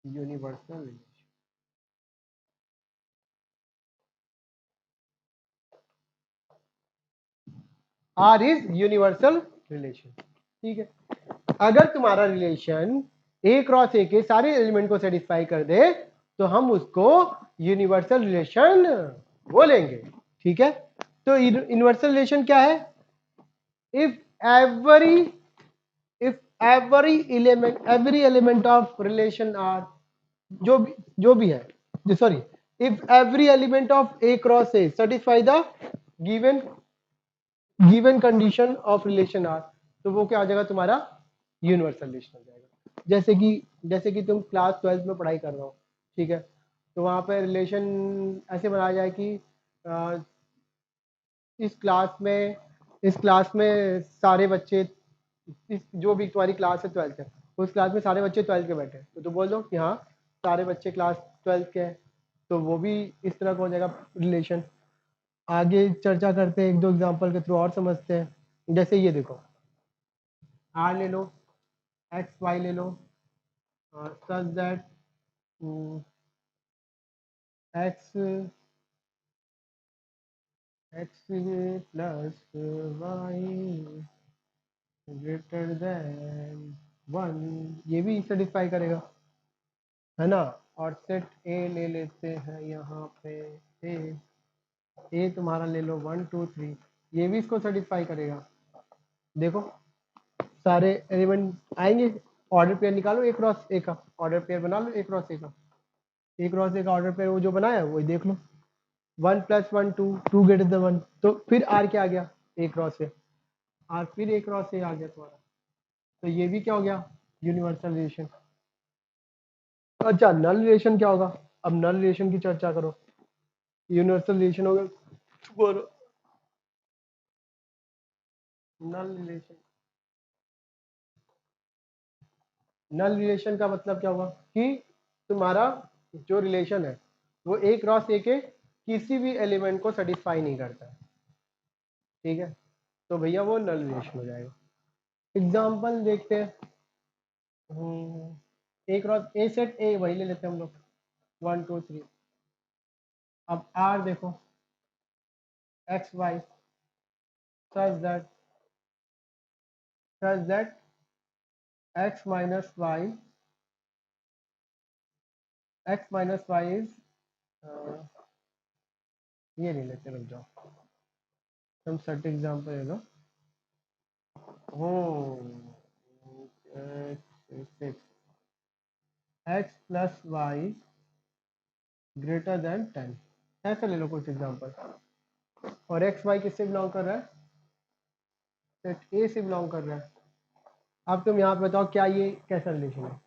universal relation. R is universal relation. ठीक है, अगर तुम्हारा रिलेशन A क्रॉस A के सारे एलिमेंट को सेटिस्फाई कर दे तो हम उसको यूनिवर्सल रिलेशन बोलेंगे। ठीक है, तो यूनिवर्सल रिलेशन क्या है? If every if every element of relation R, जो भी है, sorry, if every element of A cross A satisfy the given given condition of relation R, तो वो क्या आ जाएगा तुम्हारा? यूनिवर्सल रिलेशन हो जाएगा। जैसे कि तुम क्लास 12 में पढ़ाई कर रहे हो, ठीक है, तो वहाँ पे रिलेशन ऐसे बनाया जाए कि अ, इस क्लास में सारे बच्चे, जो भी तुम्हारी क्लास है 12th है, उस क्लास में सारे बच्चे 12th के बैठे हैं, तो तुम बोल दो कि हाँ सारे बच्चे क्लास 12th के हैं, तो वो भी इस तरह का हो जाएगा रिलेशन। आगे चर्चा करते हैं, एक दो एग्जांपल के थ्रू और समझते हैं। जैसे ये देखो, आर ले लो, एक्स वाई ले लो, such that X X plus Y greater than 1, ये भी सेटिस्फाई करेगा, है ना? और सेट ए ले लेते हैं यहाँ पे, ए तुम्हारा ले लो 1 2 3, ये भी इसको सेटिस्फाई करेगा। देखो सारे एलिमेंट आएंगे, ऑर्डर पेयर निकालो ए क्रॉस ए का, ऑर्डर पेयर बना लो ए क्रॉस ए का, ए क्रॉस ए का ऑर्डर पेयर वो जो बनाया है वही देख लो, 1 + 1 2 2 ग्रेटर देन 1, तो फिर आर क्या आ गया? ए क्रॉस ए, आर फिर ए क्रॉस ए आ गया तुम्हारा, तो ये भी क्या हो गया? Universal relation. अच्छा, नल रिलेशन क्या होगा? अब नल रिलेशन की चर्चा करो। यूनिवर्सल रिलेशन हो गया, नल रिलेशन। नल रिलेशन का मतलब क्या होगा कि तुम्हारा जो रिलेशन है वो ए क्रॉस ए के किसी भी एलिमेंट को सेटिस्फाई नहीं करता है। ठीक है, तो भैया वो नल रिलेशन हो जाएगा। एग्जाम्पल देखते हैं। ए क्रॉस ए सेट ए वही ले लेते हैं हम लोग, 1 2 3। अब आर देखो, X Y such that X minus Y is, ये नहीं लेते, रुक जाओ, तुम सेट एग्जाम्पल ले लो। X plus Y greater than 10, ऐसा ले लो कुछ एग्जाम्पल। और एक्स वाई किससे बिलोंग कर रहा है? सेट ए से बिलोंग कर रहा है। अब तुम यहाँ पे बताओ क्या ये कैसा रिलेशन है?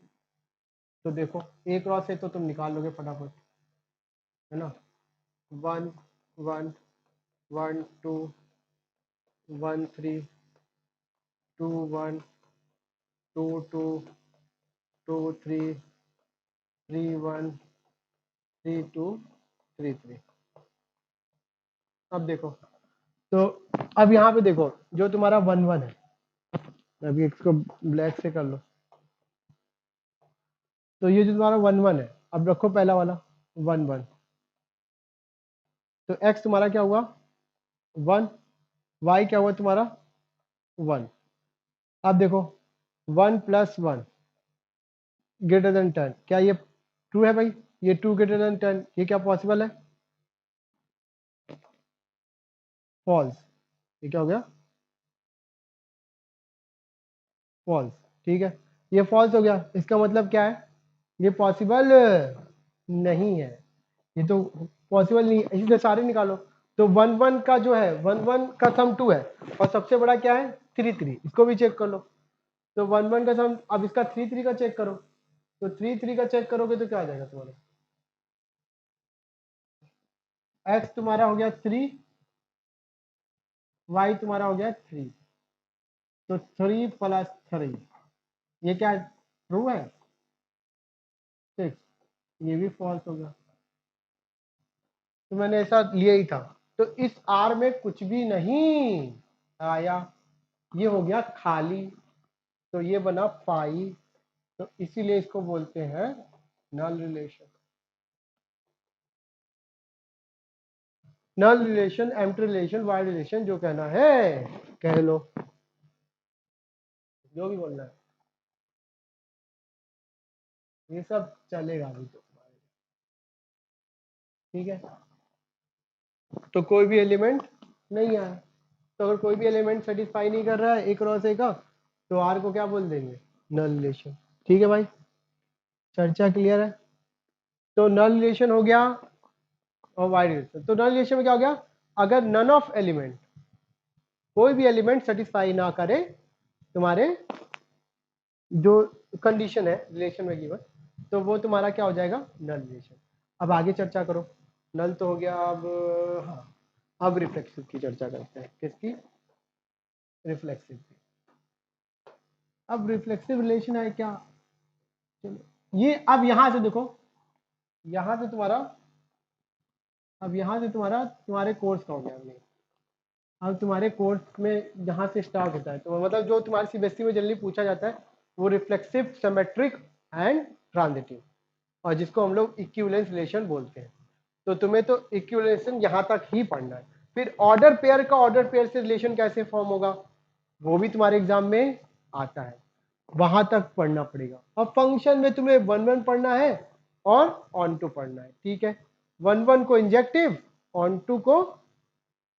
तो देखो ए क्रॉस ए तो तुम निकाल लोगे फटाफट, है ना? 1 1 1 2 1 3 2 1 2 2 2 3 3 1 3 2 3 3। अब देखो, तो अब यहाँ पे देखो जो तुम्हारा 1 1 है, अभी इसको ब्लैक से कर लो, तो ये जो तुम्हारा 1 1 है, अब रखो पहला वाला 1 1, तो x तुम्हारा क्या हुआ 1, y क्या हुआ तुम्हारा 1। अब देखो 1 + 1 > 10, क्या ये ट्रू है भाई? ये 2 > 10, ये क्या पॉसिबल है? फॉल्स। ये क्या हो गया? फॉल्स। ठीक है, ये फॉल्स हो गया, इसका मतलब क्या है? ये पॉसिबल नहीं है, ये तो पॉसिबल नहीं है, इसलिए सारे निकालो। तो 1 1 का जो है 1 1 का सम 2 है, और सबसे बड़ा क्या है 3 3, इसको भी चेक कर लो। तो 1 1 का सम, अब इसका 3 3 का चेक करो, तो 3 3 का चेक करोगे तो क्या आ जाएगा तुम्हारा? x तुम्हारा हो गया 3, y तुम्हारा हो गया 3, तो 3 + 3 ये क्या ट्रू है? 6, ये भी फॉल्स हो गया। तो मैंने ऐसा लिया ही था, तो इस R में कुछ भी नहीं आया, ये हो गया खाली, तो ये बना पाई, तो इसीलिए इसको बोलते हैं null relation. Null relation, empty relation, void relation, जो कहना है कह लो, जो भी बोलना है, ये सब चलेगा अभी तो। ठीक है, तो कोई भी एलिमेंट नहीं आया, तो अगर कोई भी एलिमेंट सेटिस्फाई नहीं कर रहा है एक क्रॉस ए का, तो आर को क्या बोल देंगे? नल रिलेशन। ठीक है भाई, चर्चा क्लियर है? तो नल रिलेशन हो गया और वाइड रिलेशन। तो नल रिलेशन में क्या हो गया? अगर नन ऑफ एलिमेंट, कोई भी एलिमेंट सेटिस्फाई ना करे तुम्हारे जो कंडीशन है रिलेशन में गिवन, तो वो तुम्हारा क्या हो जाएगा? नल रिलेशन। अब आगे चर्चा करो, नल तो हो गया, अब हाँ, अब रिफ्लेक्सिव की चर्चा करते हैं। किसकी? रिफ्लेक्सिव की। अब रिफ्लेक्सिव रिलेशन है क्या? चलो ये अब यहां से देखो, यहां से तुम्हारा, अब यहां से तुम्हारा तुम्हारे कोर्स का हो गया नहीं। अब तुम्हारे कोर्स में जहां से स्टार्ट होता है, तो मतलब जो तुम्हारे सीबीएसई में जनरली पूछा जाता है वो रिफ्लेक्सिव, सिमेट्रिक एंड ट्रांजिटिव, और जिसको हम लोग इक्विवेलेंस रिलेशन बोलते हैं। तो तुम्हें तो इक्विवेलेंस यहाँ तक ही पढ़ना है, फिर ऑर्डर पेयर का ऑर्डर पेयर से रिलेशन कैसे फॉर्म होगा वो भी तुम्हारे एग्जाम में आता है, वहां तक पढ़ना पड़ेगा। और फंक्शन में तुम्हें 1 1 पढ़ना है और ऑन टू पढ़ना है। ठीक है, 1 1 को इंजेक्टिव, ऑन टू को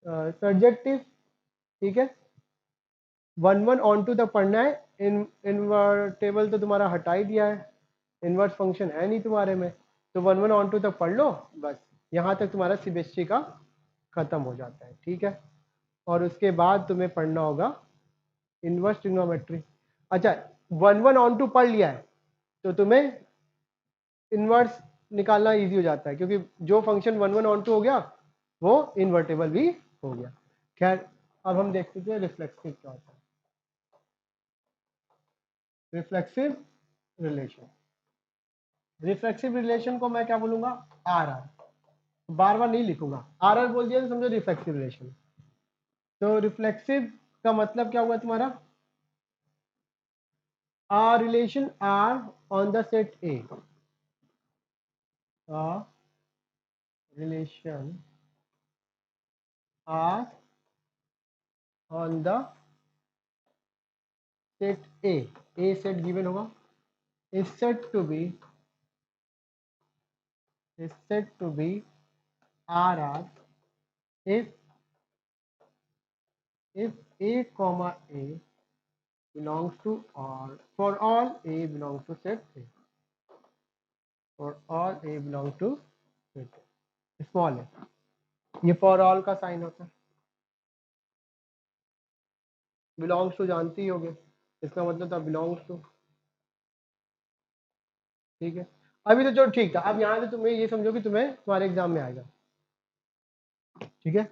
सर्जेक्टिव। ठीक है, 1 1 ऑन टू तक पढ़ना है। इनवर्टेबल तो तुम्हारा हटा ही दिया है, इनवर्स फंक्शन है नहीं तुम्हारे में, तो 1 1 ऑन टू तक पढ़ लो, बस यहाँ तक तुम्हारा सीबीएसई का खत्म हो जाता है। ठीक है, और उसके बाद तुम्हें पढ़ना होगा इनवर्स ट्रिग्नोमेट्री। अच्छा, 1 1 ऑन टू पढ़ लिया है तो तुम्हें इनवर्स निकालना इजी हो जाता है, क्योंकि जो फंक्शन 1 1 ऑन टू हो गया वो इन्वर्टेबल भी हो गया। खैर, अब हम देखते हैं रिफ्लेक्सिव क्या होता है। रिफ्लेक्सिव रिलेशन, रिफ्लेक्सिव रिलेशन को मैं क्या बोलूंगा? आर आर, बार बार नहीं लिखूंगा, आर आर बोल दिया तो समझो रिफ्लेक्सिव रिलेशन। तो रिफ्लेक्सिव का मतलब क्या हुआ तुम्हारा? R relation R on the set A, relation R on the set A set given होगा, is said to be RR if A comma A belongs to R, for all A belongs to set A, for all A belongs to set A, small है, ये for all का sign होता है। Belongs to जानती ही होगे, इसका मतलब था बिलोंग्स टू। ठीक है, अभी तो जो ठीक था, अब यहाँ से तुम्हें ये समझो कि तुम्हें तुम्हारे एग्जाम में आएगा। ठीक है,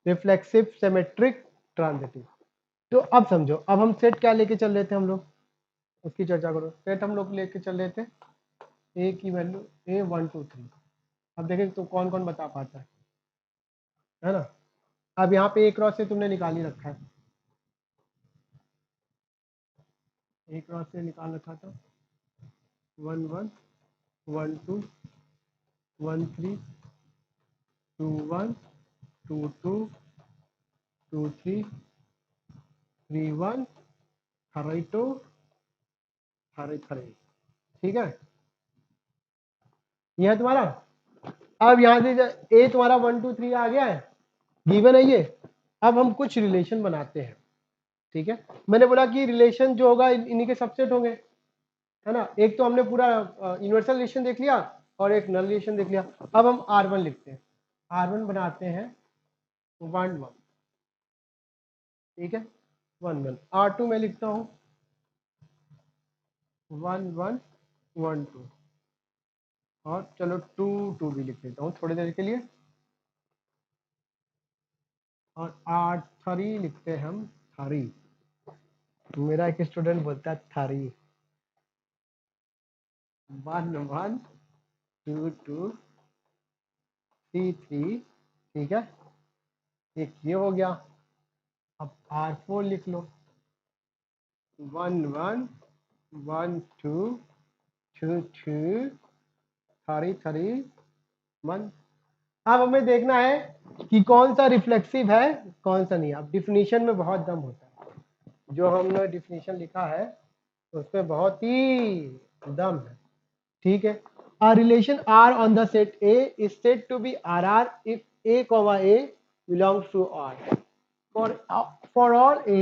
रिफ्लेक्सिव, सिमेट्रिक, ट्रांजिटिव। तो अब समझो, अब हम सेट क्या लेके चल रहे थे हम लोग, उसकी चर्चा करो। सेट हम लोग लेके चल रहे थे ए की वैल्यू ए 1 2 3। अब देखें तो कौन कौन बता पाता है ना? अब यहाँ पे ए क्रॉस से तुमने निकाल ही रखा है, ए क्रॉस से निकाल रखा था 1 1 1 2 1 3 2 1 2 2 2 3 3 1 3 2 3 3। ठीक है, यह है तुम्हारा। अब यहां से ए तुम्हारा 1 2 3 आ गया है, गिवन है ये। अब हम कुछ रिलेशन बनाते हैं। ठीक है, मैंने बोला कि रिलेशन जो होगा इन्हीं के सबसेट होंगे, है ना। एक तो हमने पूरा यूनिवर्सल रिलेशन देख लिया और एक नल रिलेशन देख लिया। अब हम R1 लिखते हैं, R1 बनाते हैं 1 1। ठीक है, 1 1। R2 में लिखता हूं 1 1 1 2, और चलो 2 2 भी लिख लेता हूं थोड़ी देर के लिए। और R3 लिखते हैं हम 3। मेरा एक स्टूडेंट बोलता है 3। 1 1 2 2 3 3। ठीक है, एक ये हो गया। अब R4 लिख लो 1 1 1 2 2 2 3 3 1। अब हमें देखना है कि कौन सा रिफ्लेक्सिव है कौन सा नहीं। अब डिफिनीशन में बहुत दम होता है, जो हमने डिफिनीशन लिखा है उसमें बहुत ही दम है। ठीक है, a relation R on the set A is said to be RR if A comma A belongs to R for all A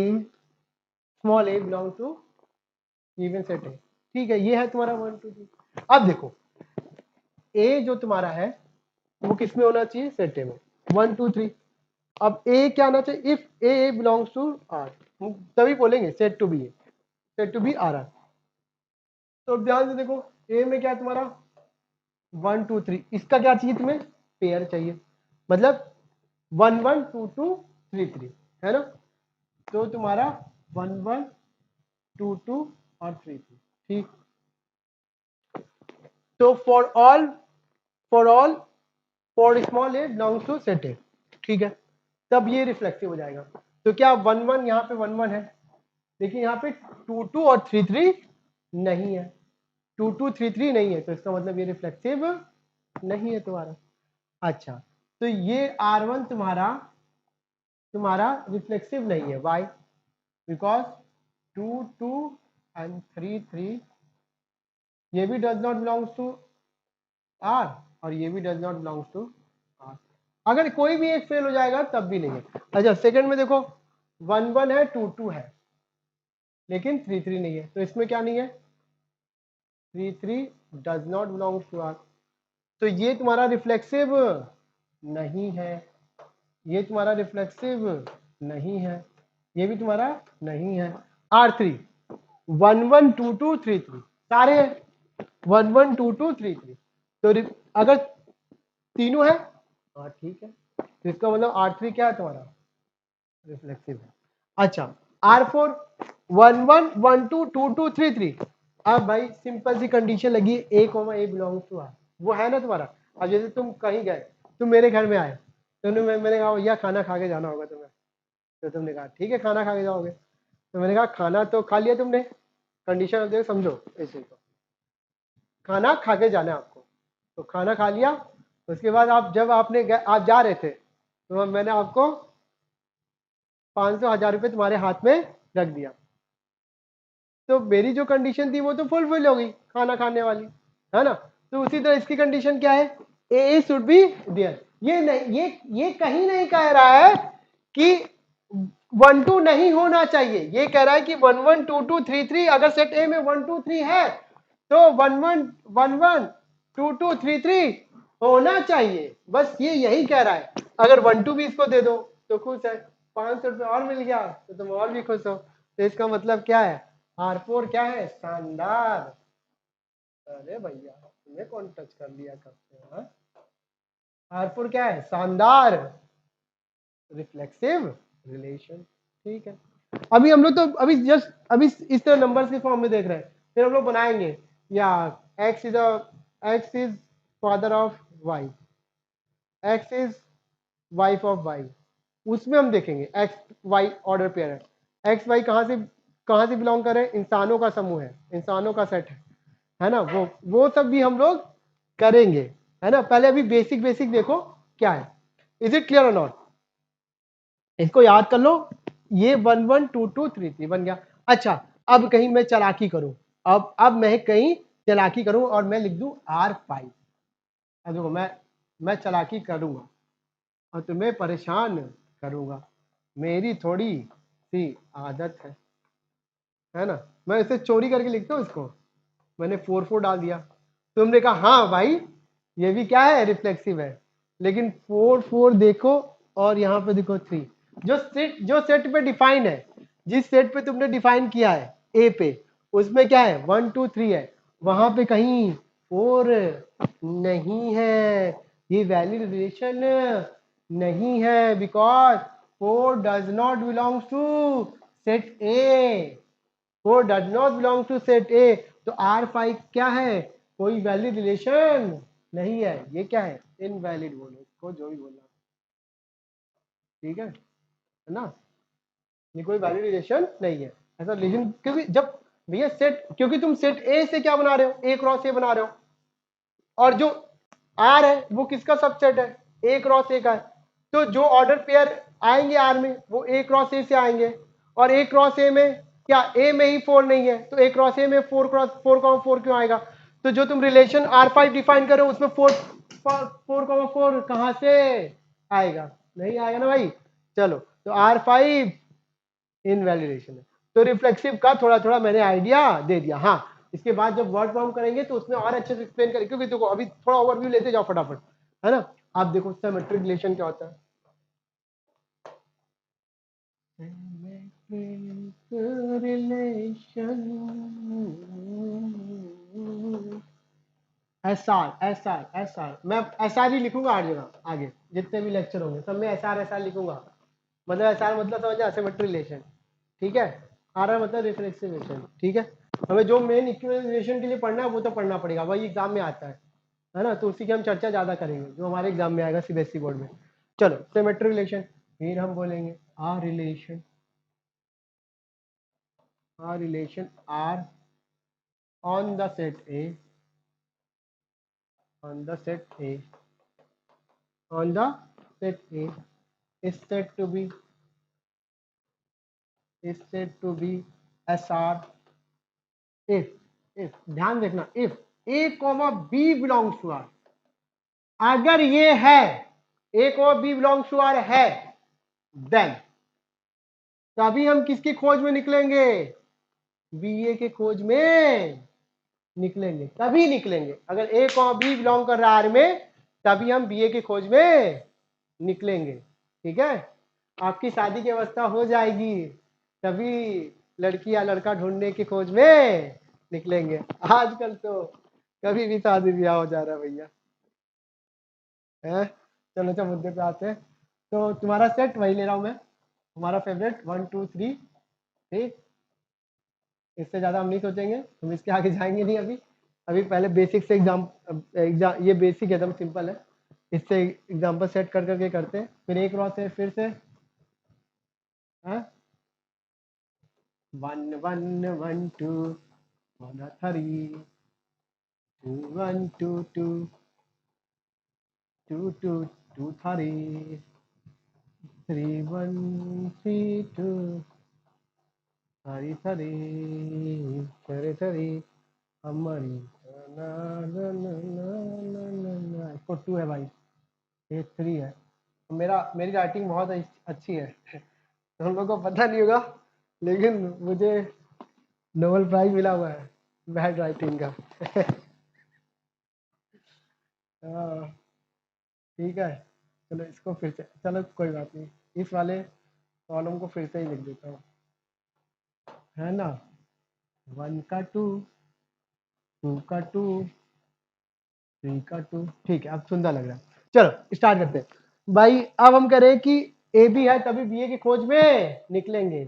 small a belongs to given set A। ठीक है, ये है तुम्हारा 1 2 3। अब देखो A जो तुम्हारा है वो किस में होना चाहिए, सेट ए में, 1 2 3। अब A क्या आना चाहिए, if A belongs to R, तभी बोलेंगे said to be, said to be R R. तो ध्यान से देखो A में क्या है तुम्हारा 1 2 3, इसका क्या चाहिए तुम्हें, पेयर चाहिए, मतलब 1 1 2 2 3 3, है ना। तो तुम्हारा 1 1 2 2 और 3 3। ठीक, तो for small a belongs to set A. ठीक है, तब ये रिफ्लेक्सिव हो जाएगा। तो क्या 1 1 यहाँ पे 1 1 है, लेकिन यहाँ पे 2 2 और 3 3 नहीं है, 2 2 3 3 नहीं है, तो इसका मतलब ये रिफ्लेक्सिव नहीं है तुम्हारा। अच्छा, तो ये R1 तुम्हारा तुम्हारा रिफ्लेक्सिव नहीं है, वाई, बिकॉज 2 2 एंड 3 3 ये भी does not belongs to R और ये भी does not belongs to R। अगर कोई भी एक फेल हो जाएगा तब भी नहीं है। अच्छा, सेकंड में देखो 1 1 है 2 2 है लेकिन 3 3 नहीं है, तो इसमें क्या नहीं है, 3 3 does not belongs to R। तो ये तुम्हारा रिफ्लेक्सिव नहीं है, ये तुम्हारा रिफ्लेक्सिव नहीं है, ये भी तुम्हारा नहीं है। R3 1 1 2 2 3 3 सारे 1 1 2 2 3 3, तो अगर तीनों है हाँ ठीक है, तो इसका मतलब R3 क्या है तुम्हारा, रिफ्लेक्सिव है। अच्छा, R4 1 1 1 2 2 2 3 3। अब भाई सिंपल सी कंडीशन लगी, A A belongs to R, वो है ना तुम्हारा। अब जैसे तुम कहीं गए, तुम मेरे घर में आए, तुमने मैंने कहा भैया खाना खा के जाना होगा तुम्हें, तो तुमने कहा ठीक है खाना खा के जाओगे, तो मैंने कहा खाना तो खा लिया तुमने, कंडीशन दे समझो इसी को, खाना खा के जाना है आपको, तो खाना खा लिया, उसके बाद आप जब आप जा रहे थे तो मैंने आपको 500 1000 रुपये तुम्हारे हाथ में रख दिया, तो मेरी जो कंडीशन थी वो तो फुलफिल हो गई खाना खाने वाली, है ना। तो उसी तरह इसकी कंडीशन क्या है, ए शुड बी देयर। ये नहीं, ये कहीं नहीं कह रहा है कि 1 2 नहीं होना चाहिए, ये कह रहा है कि 1 1 2 2 3 3 अगर सेट ए में 1 2 3 है तो 1 1 1 1 2 2 3 3 होना चाहिए, बस ये यही कह रहा है। अगर 1 2 भी इसको दे दो तो खुश है, 500 रुपये और मिल गया तो तुम और भी खुश हो। तो इसका मतलब क्या है, R4 क्या है, शानदार। अरे भैया तुम्हें कौन टच कर लिया कब से, R4 क्या है, शानदार रिफ्लेक्सिव रिलेशन। ठीक है, अभी हम लोग तो अभी जस्ट अभी इस तरह नंबर्स के फॉर्म में देख रहे हैं, फिर हम लोग बनाएंगे या x is father of y, x is wife of y, उसमें हम देखेंगे x y ऑर्डर पेयर है, x y कहाँ से बिलोंग करे, इंसानों का समूह है, इंसानों का सेट है ना, वो सब भी हम लोग करेंगे, है ना। पहले अभी बेसिक बेसिक देखो क्या है। इज इट क्लियर और नॉट? इसको याद कर लो, ये 1 1 2 2 3 3 बन गया। अच्छा, अब कहीं मैं चालाकी करूं, अब मैं कहीं चालाकी करूं और मैं लिख दूं R5। अब देखो मैं चालाकी करूंगा और तुम्हें परेशान करूंगा, मेरी थोड़ी सी आदत है ना। मैं इसे चोरी करके लिखता हूँ इसको, मैंने 4 4 डाल दिया, तुमने कहा हाँ भाई ये भी क्या है, रिफ्लेक्सिव है। लेकिन 4 4 देखो और यहाँ पे देखो 3, जो सेट पे डिफाइन है, जिस सेट पे तुमने डिफाइन किया है ए पे, उसमें क्या है 1 2 3 है, वहां पे कहीं 4 नहीं है। ये वैलिड रिलेशन नहीं है, because 4 does not belongs to set A. 4 does not belong to set A. तो R5 क्या है, कोई वैलिड रिलेशन नहीं है। ये क्या है, इनवैलिड बोलो इसको, जो भी बोलना, ठीक है ना। ये कोई वैलिड रिलेशन नहीं है, ऐसा रिलेशन, क्योंकि जब भैया सेट, क्योंकि तुम सेट ए से क्या बना रहे हो, ए क्रॉस ए बना रहे हो, और जो आर है वो किसका सबसेट है, ए क्रॉस ए का है। तो जो ऑर्डर पेयर आएंगे आर में वो ए क्रॉस ए से आएंगे, और ए क्रॉस ए में क्या, ए में ही 4 नहीं है, तो ए क्रॉस ए में 4 क्रॉस 4 क्यों आएगा। तो जो तुम रिलेशन R5 डिफाइन करो उसमें 4 कहां से आएगा, नहीं आएगा ना भाई। चलो, तो R5 इनवैलिडेशन है। तो रिफ्लेक्सिव का थोड़ा थोड़ा मैंने आइडिया दे दिया। हाँ, इसके बाद जब वर्ड फॉर्म करेंगे तो उसमें और अच्छे से एक्सप्लेन करेंगे, क्योंकि देखो अभी थोड़ा ओवरव्यू लेते जाओ फटाफट, है ना। आप देखो सिमेट्रिक रिलेशन क्या होता है। एस आर मैं SR ही लिखूंगा हर जगह, आगे जितने भी लेक्चर होंगे सब में SR लिखूंगा। मतलब SR मतलब समझ सिमेट्रिक रिलेशन, ठीक है। RR मतलब रिफ्लेक्सिव रिलेशन, ठीक है। हमें जो मेन इक्विवेलेंस रिलेशन के लिए पढ़ना है वो तो पढ़ना पड़ेगा, वही एग्जाम में आता है ना। तो उसी की हम चर्चा ज्यादा करेंगे जो हमारे एग्जाम में आएगा CBSE बोर्ड में। चलो, सिमेट्रिक रिलेशन, फिर हम बोलेंगे relation R on the set A, on the set A, on the set A is said to be SR if ध्यान देखना, if A, B belongs to R। अगर ये है A, B belongs to R है, then तभी हम किसकी खोज में निकलेंगे, BA के खोज में निकलेंगे, तभी निकलेंगे। अगर A, B बिलोंग कर रहा है R में, तभी हम BA की खोज में निकलेंगे, ठीक है। आपकी शादी की अवस्था हो जाएगी तभी लड़की या लड़का ढूंढने की खोज में निकलेंगे। आजकल तो कभी भी शादी ब्याह हो जा रहा है भैया, है। चलो अच्छा, मुद्दे पे आते हैं। तो तुम्हारा सेट वही ले रहा हूं मैं, तुम्हारा फेवरेट 1 2 3, ठीक। इससे ज्यादा हम नहीं सोचेंगे, हम इसके आगे जाएंगे नहीं अभी। अभी पहले बेसिक से एग्जाम ये बेसिक एकदम सिंपल है, इससे एग्जांपल सेट कर करके करते हैं। फिर एक क्रॉस है, फिर से 1 1 1 2 1 3 2 1 2 2 2 2 2 3 3 1 3 2 3 3 3 3 हमारी ना ना ना ना ना ना ना, इसको 2 है भाई, ये 3 है। मेरी राइटिंग बहुत अच्छी है तो हम लोग को पता नहीं होगा, लेकिन मुझे नोबेल प्राइज मिला हुआ है बैड राइटिंग का हाँ, ठीक है। चलो इसको फिर से, चलो कोई बात नहीं, इस वाले कॉलम को फिर से ही लिख देता हूँ, है ना। 1 का 2, 2 का 2, 3 का 2, ठीक है, अब सुंदर लग रहा है। चलो स्टार्ट करते हैं भाई। अब हम कह रहे हैं कि ए बी है तभी BA की खोज में निकलेंगे,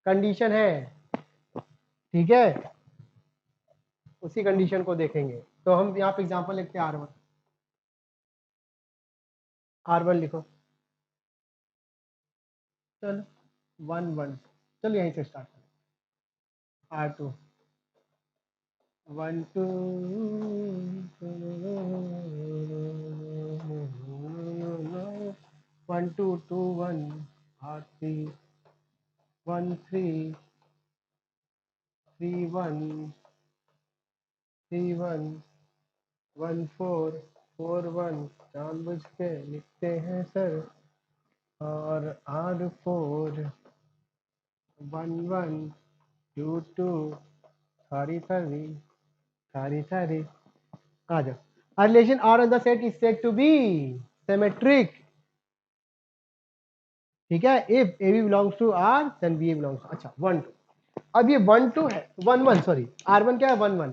कंडीशन है, ठीक है। उसी कंडीशन को देखेंगे। तो हम यहाँ पे एग्जांपल लिखते हैं R1 लिखो, चलो 1 1, चलो यहीं से स्टार्ट करें। R2 1 2 1 2 2 1 R 3 1 3 3 1 3 1 1 4 4 1 जानबूझ के लिखते हैं सर और R 4 1 1 2 2 sorry आ जाओ a relation R on the set is said to be symmetric ठीक है if AB belongs to R then BA belongs to अच्छा 1 2 अब ये 1 2 है 1 1 सॉरी R1 क्या है 1 1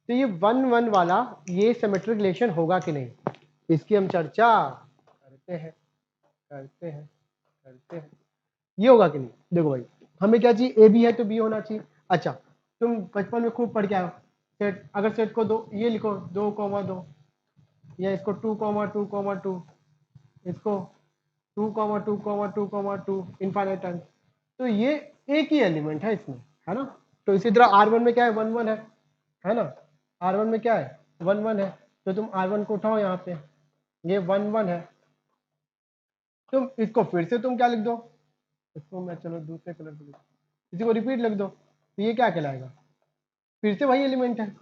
तो ये 1 1 वाला ये सिमेट्रिक रिलेशन होगा कि नहीं इसकी हम चर्चा करते हैं ये होगा कि नहीं देखो भाई हमें क्या चाहिए ए बी है तो बी होना चाहिए अच्छा तुम बचपन में खूब पढ़ के आओ सेट अगर सेट को दो ये लिखो 2,2 या इसको 2,2,2 इसको 2,2,2,2 इनफाइनाइट टाइम्स तो ये एक ही एलिमेंट है इसमें है ना तो इसी तरह R1 में क्या है 1 1 है ना R1 में क्या है 1 1 है तो तुम R1 को उठाओ यहाँ पे ये 1 1 है तुम इसको फिर से तुम क्या लिख दो इसको मैं चलो दूसरे कलर से लिख इसी को रिपीट लिख दो तो ये क्या कहलाएगा फिर से वही एलिमेंट है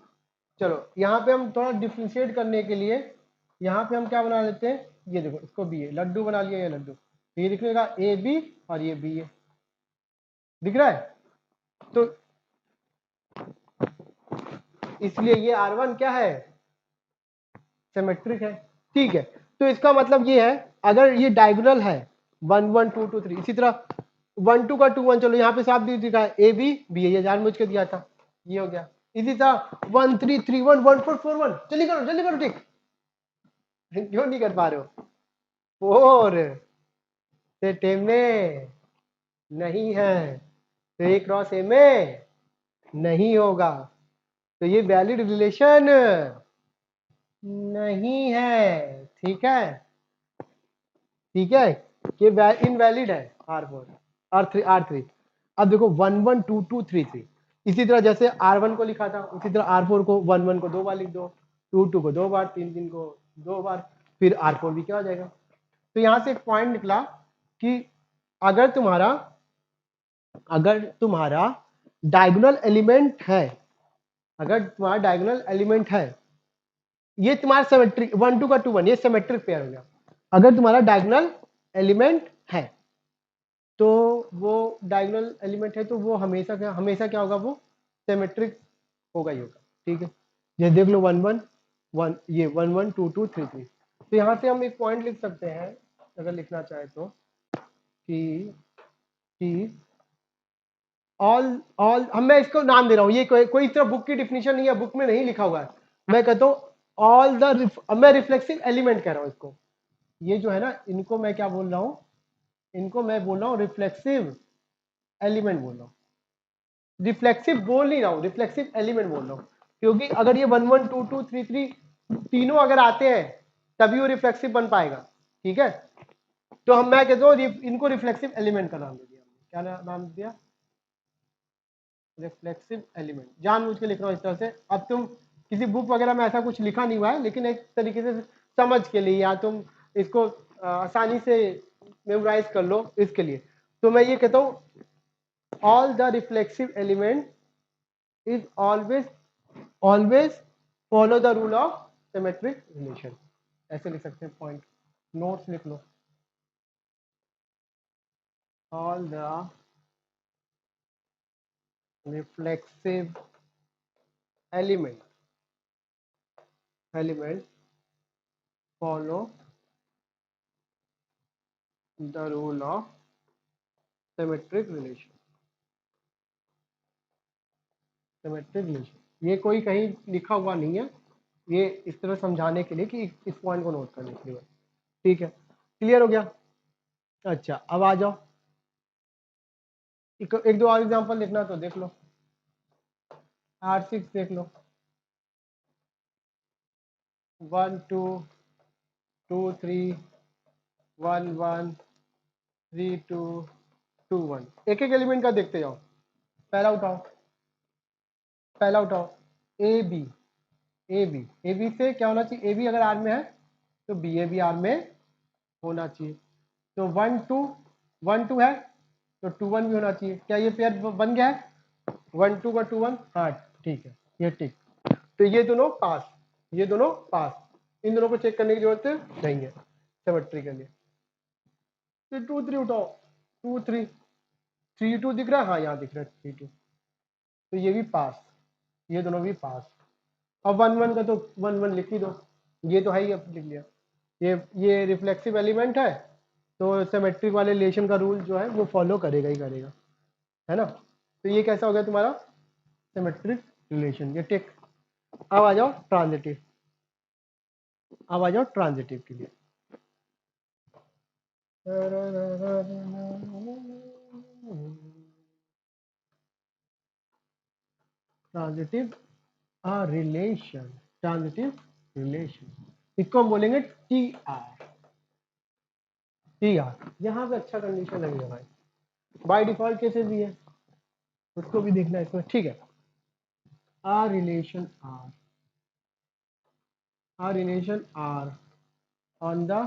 चलो यहाँ पे हम थोड़ा डिफ्रेंशिएट करने के लिए यहाँ पे हम क्या बना लेते हैं ये देखो इसको बी ए लड्डू बना लिया ये लड्डू ये लिखने का ए बी और ये बी ए दिख रहा है तो इसलिए ये R1 क्या है सिमेट्रिक है ठीक है तो इसका मतलब ये है अगर ये डायगोनल है 1 1 2 2 3 इसी तरह 1 2 का 2 1 चलो यहाँ पे साफ दिखा है ए बी बी ये जानबूझ के दिया था ये हो गया इसी तरह 1 3 3 1 1 4 4 1 जल्दी करो ठीक क्यों नहीं कर पा रहे हो 4 से टेम में नहीं है तो ए क्रॉस ए में नहीं होगा तो ये वैलिड रिलेशन नहीं है ठीक है ये इनवैलिड है R4 R3 अब देखो 1 1 2 2 3 3 इसी तरह जैसे R1 को लिखा था उसी तरह R4 को 1 1 को 2 बार लिख दो 2 2 को 2 बार 3 3 को 2 बार फिर R4 भी क्या हो जाएगा तो यहां से एक पॉइंट निकला कि अगर तुम्हारा डायगोनल एलिमेंट है ये तुम्हारा सिमेट्रिक 1 2 का 2 1 ये सिमेट्रिक पेयर हो गया अगर तुम्हारा डायगोनल एलिमेंट है तो वो डायगोनल एलिमेंट है तो वो हमेशा क्या होगा वो सिमेट्रिक होगा ही होगा ठीक है ये देख लो 1 1 1 ये 1 1 2 2 3 3 तो यहाँ से हम एक पॉइंट लिख सकते हैं अगर लिखना चाहे तो कि ऑल मैं इसको नाम दे रहा हूँ ये कोई तरह बुक की डिफिनीशन नहीं है बुक में नहीं लिखा हुआ है मैं कहता हूँ ऑल द मैं रिफ्लेक्सिव एलिमेंट कह रहा हूँ इसको ये जो है ना इनको मैं क्या बोल रहा हूँ इनको मैं बोल रहा हूँ रिफ्लेक्सिव एलिमेंट बोल रहा हूँ रिफ्लेक्सिव बोल नहीं रहा हूँ रिफ्लेक्सिव एलिमेंट बोल रहा हूँ क्योंकि अगर ये 1 1 2 2 3 3 तीनों अगर आते हैं तभी वो रिफ्लेक्सिव बन पाएगा ठीक है तो मैं कहता हूँ इनको रिफ्लेक्सिव एलिमेंट का नाम दे दिया क्या नाम दिया रिफ्लेक्सिव एलिमेंट जानबूझ के लिख रहा हूँ इस तरह से अब तुम किसी बुक वगैरह में ऐसा कुछ लिखा नहीं हुआ है लेकिन एक तरीके से समझ के लिए या तुम इसको आसानी से मेमोराइज कर लो इसके लिए तो मैं ये कहता हूँ all the reflexive element is always follow the rule of symmetric relation ऐसे लिख सकते हैं पॉइंट नोट्स लिख लो all the reflexive element follow the rule of symmetric relation ये कोई कहीं लिखा हुआ नहीं है ये इस तरह समझाने के लिए कि इस पॉइंट को नोट करने के लिए ठीक है क्लियर हो गया अच्छा अब आ जाओ एक दो और एग्जांपल लिखना तो देख लो R6 देख लो 1 2 2 3 1 1 3 2 2 1 एक एक एलिमेंट का देखते जाओ पहला उठाओ A B, A B, A B से क्या होना चाहिए, ए बी अगर आर में है तो बी ए भी आर में होना चाहिए। तो 1 2 1 2 है तो 2 1 भी होना चाहिए। क्या ये पेयर बन गया है? 1 2 का 2 1, हाँ ठीक है, ये ठीक। तो ये दोनों पास, ये दोनों पास, इन दोनों को चेक करने की जरूरत नहीं है सिमेट्री के लिए। तो 2 3 उठाओ, 2 3 3 2 दिख रहा है, हाँ यहाँ दिख रहा है 3 2, तो ये भी पास, ये दोनों भी पास। अब 1 1 का तो 1 1 लिख ही दो, ये तो है ही, अब लिख लिया। ये रिफ्लेक्सिव एलिमेंट है तो सिमेट्रिक वाले रिलेशन का रूल जो है वो फॉलो करेगा ही करेगा, है ना। तो ये कैसा हो गया तुम्हारा सिमेट्रिक रिलेशन, ये टिक। अब आ जाओ ट्रांजिटिव, अब आ जाओ ट्रांजिटिव के लिए। ट्रांजिटिव रिलेशन, ट्रांजिटिव रिलेशन, इसको हम बोलेंगे टी आर। टी आर यहाँ पे अच्छा कंडीशन लगेगा भाई, बाय डिफॉल्ट केसेस भी है, उसको भी देखना है इसमें, ठीक है। R relation R, R relation R on the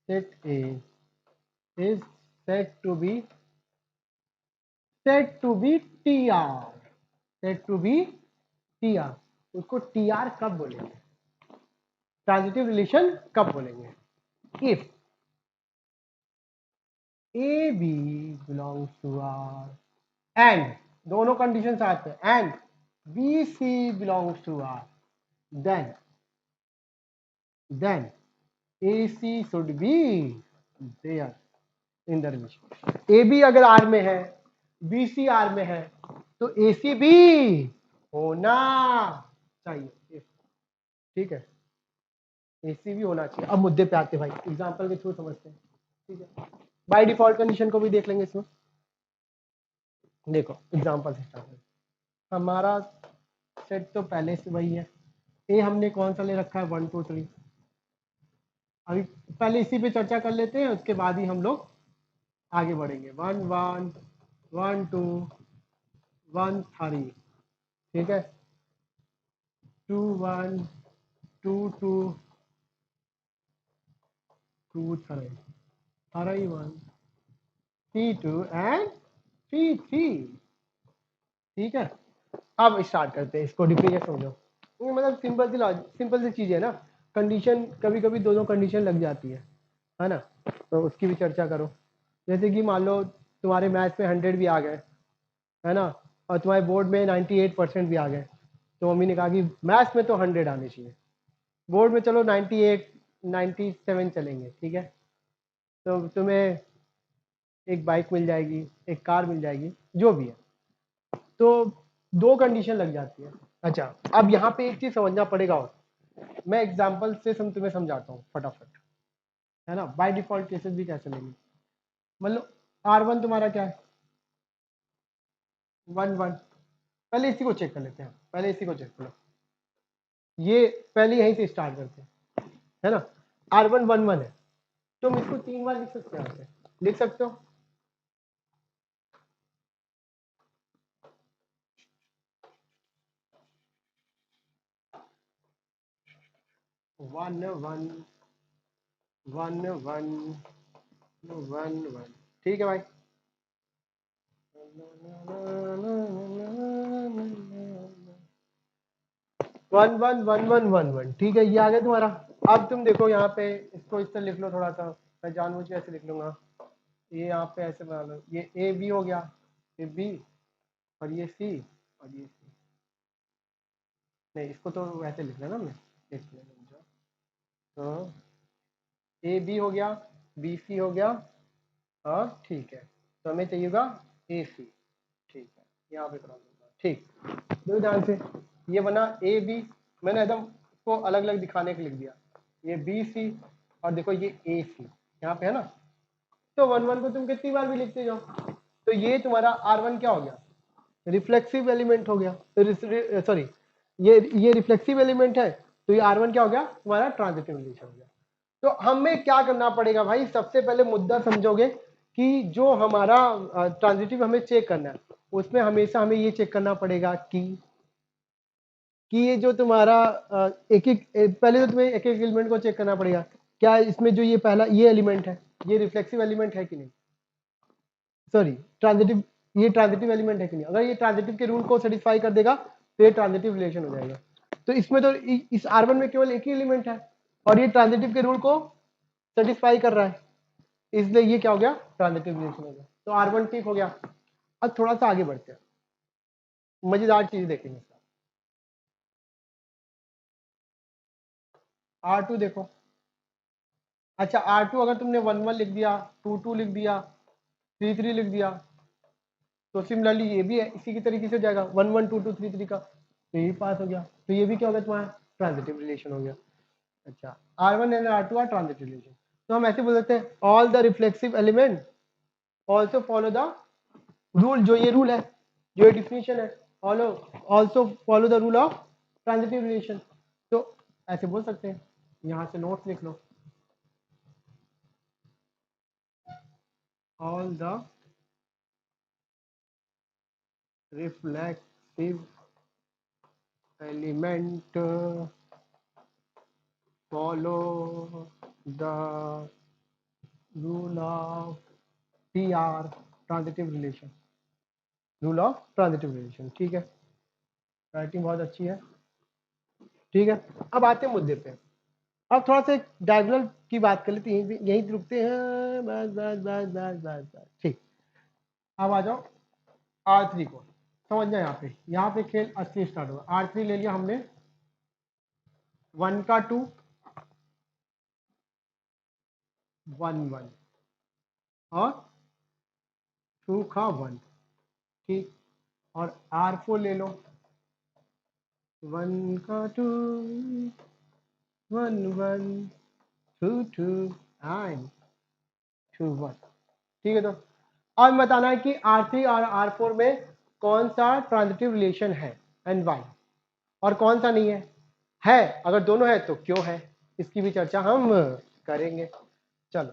set A is said to be TR, said to be TR। उसको TR कब बोलेंगे, ट्रांजिटिव रिलेशन कब बोलेंगे? If AB belongs to R and दोनों कंडीशन साथ में, and BC belongs to R, then AC should be there in the relation. A B अगर R में है, बी सी आर में है, तो ए सी भी होना चाहिए, ठीक है, ए सी भी होना चाहिए। अब मुद्दे पे आते भाई, एग्जांपल के थ्रू समझते हैं, ठीक है। बाय डिफॉल्ट कंडीशन को भी देख लेंगे इसमें। देखो एग्जांपल से स्टार्ट करें, हमारा सेट तो पहले से वही है, ए हमने कौन सा ले रखा है 1 2 3। अभी पहले इसी पे चर्चा कर लेते हैं, उसके बाद ही हम लोग आगे बढ़ेंगे। 1 1 1 2 1 3, ठीक है, 2 1 2 2 2 3 3 1 3 2 एंड 3 3, ठीक है। अब स्टार्ट करते हैं इसको, डिफिनेशन समझो। ये मतलब सिंपल सी चीज है ना, कंडीशन कभी कभी दोनों कंडीशन लग जाती है ना, तो उसकी भी चर्चा करो। जैसे कि मान लो तुम्हारे मैथ्स में 100 भी आ गए, है ना, और तुम्हारे बोर्ड में 98% भी आ गए, तो मम्मी ने कहा कि मैथ्स में तो 100 आने चाहिए, बोर्ड में चलो 98 97 चलेंगे, ठीक है। तो तुम्हें एक बाइक मिल जाएगी, एक कार मिल जाएगी, जो भी है, तो दो कंडीशन लग जाती है। अच्छा, अब यहाँ पे एक चीज समझना पड़ेगा, और मैं एग्जांपल से तुम्हें समझाता हूँ फटाफट, है ना। बाय डिफॉल्ट केसेस भी कैसे लेंगे, मतलब R1 तुम्हारा क्या है 1 1। पहले इसी को चेक कर लेते हैं, पहले इसी को चेक करो, ये पहले यहीं से स्टार्ट करते हैं, है ना। R1 1 1 है, तुम इसको 3 बार लिख सकते हो, लिख सकते हो। 1 1 1 1 1 1, ठीक है भाई। 1 1 1 1 1 1, ठीक है, ये आ गया तुम्हारा। अब तुम देखो यहाँ पे, इसको इस तरह लिख लो थोड़ा सा, मैं जानबूझ के ऐसे लिख लूंगा, ये यहाँ पे ऐसे बना लो, ये ए बी हो गया, ये बी, और ये सी, और ये सी। नहीं, इसको तो वैसे लिखना ना, मैं एक मिनट, तो ए बी हो गया, बी सी हो गया, और ठीक है, तो हमें चाहिएगा ए सी, ठीक है, यहाँ पे करा दूंगा, ठीक। दो ध्यान से, ये बना ए बी, मैंने एकदम इसको अलग अलग दिखाने के लिख दिया, ये बी सी, और देखो ये ए सी यहाँ पे है ना। तो 1 1 को तुम कितनी बार भी लिखते जाओ, तो ये तुम्हारा R1 क्या हो गया, रिफ्लेक्सिव एलिमेंट हो गया, सॉरी, ये रिफ्लेक्सिव एलिमेंट है, तो ये R1 क्या हो गया तुम्हारा ट्रांजिटिव रिलेशन हो गया। तो हमें क्या करना पड़ेगा भाई, सबसे पहले मुद्दा समझोगे कि जो हमारा ट्रांजिटिव हमें चेक करना है, उसमें हमेशा हमें ये चेक करना पड़ेगा कि कि ये जो तुम्हारा एक एक पहले तो तुम्हें एक एक एलिमेंट को चेक करना पड़ेगा, क्या इसमें जो ये पहला ये एलिमेंट है ये रिफ्लेक्सिव एलिमेंट है कि नहीं, सॉरी ट्रांजिटिव, ये ट्रांजिटिव एलिमेंट है कि नहीं। अगर ये ट्रांजिटिव के रूल को सेटिस्फाई कर देगा तो ये ट्रांजिटिव रिलेशन हो जाएगा। तो इसमें तो इस R1 में केवल एक ही एलिमेंट है और ये ट्रांजिटिव के रूल को सेटिस्फाई कर रहा है, इसलिए ये क्या हो गया, ट्रांजिटिव रिलेशन हो गया। तो R1 ठीक हो गया। अब थोड़ा सा आगे बढ़ते हैं, मजेदार चीज देखेंगे। R2 देखो, अच्छा R2 अगर तुमने 1 1 लिख दिया, 2 2 लिख दिया, 3 3 लिख दिया, तो सिमिलरली ये भी है इसी की तरीके से हो जाएगा 1 1 2 2 3 3 का, तो ये पास हो गया। तो ये भी क्या हो गया तुम्हारा, ट्रांजिटिव रिलेशन हो गया। अच्छा R1 and R2 are transitive relation. तो हम ऐसे बोल सकते हैं all the reflexive element also follow the rule, जो ये रूल है, जो ये डिफिनेशन है, also follow the rule of transitive relation. तो ऐसे बोल सकते हैं, यहाँ से नोट्स लिख लो, all the reflexive element follow the rule of TR transitive relation, rule of transitive relation. ठीक है, राइटिंग बहुत अच्छी है। ठीक है, अब आते हैं मुद्दे पे। अब थोड़ा सा डायगोनल की बात कर लेते हैं, यहीं रुकते हैं, बस बस बस बस बस बस। ठीक, अब आ जाओ R3 को समझना। यहाँ पे खेल असली स्टार्ट होगा। R3 ले लिया हमने, 1 का 2 1 1 और 2 का 1, ठीक। और R4 ले लो, 1 का 2 1 1 2 2 एंड 2 1। ठीक है, तो अब बताना है कि R3 और R4 में कौन सा ट्रांजिटिव रिलेशन है एंड वाई, और कौन सा नहीं है अगर दोनों है तो क्यों है, इसकी भी चर्चा हम करेंगे। चलो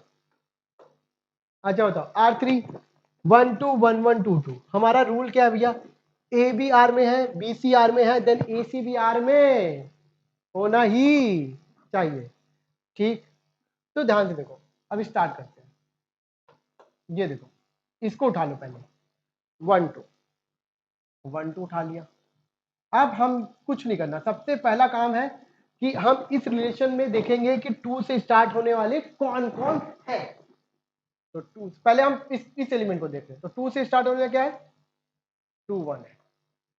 अच्छा बताओ, R3 1 2 1 1 2 2, हमारा रूल क्या है भैया, ए बी आर में है, बी सी आर में है, then A C B R में होना ही चाहिए। ठीक, तो ध्यान से देखो, अब स्टार्ट करते हैं। ये देखो, इसको उठा लो पहले, 1 2 1 2 उठा लिया। अब हम कुछ नहीं करना, सबसे पहला काम है कि हम इस रिलेशन में देखेंगे कि 2 से स्टार्ट होने वाले कौन कौन है। तो 2 पहले हम इस एलिमेंट को देख रहे हैं, तो 2 से स्टार्ट होने वाला क्या है, 2 1 है।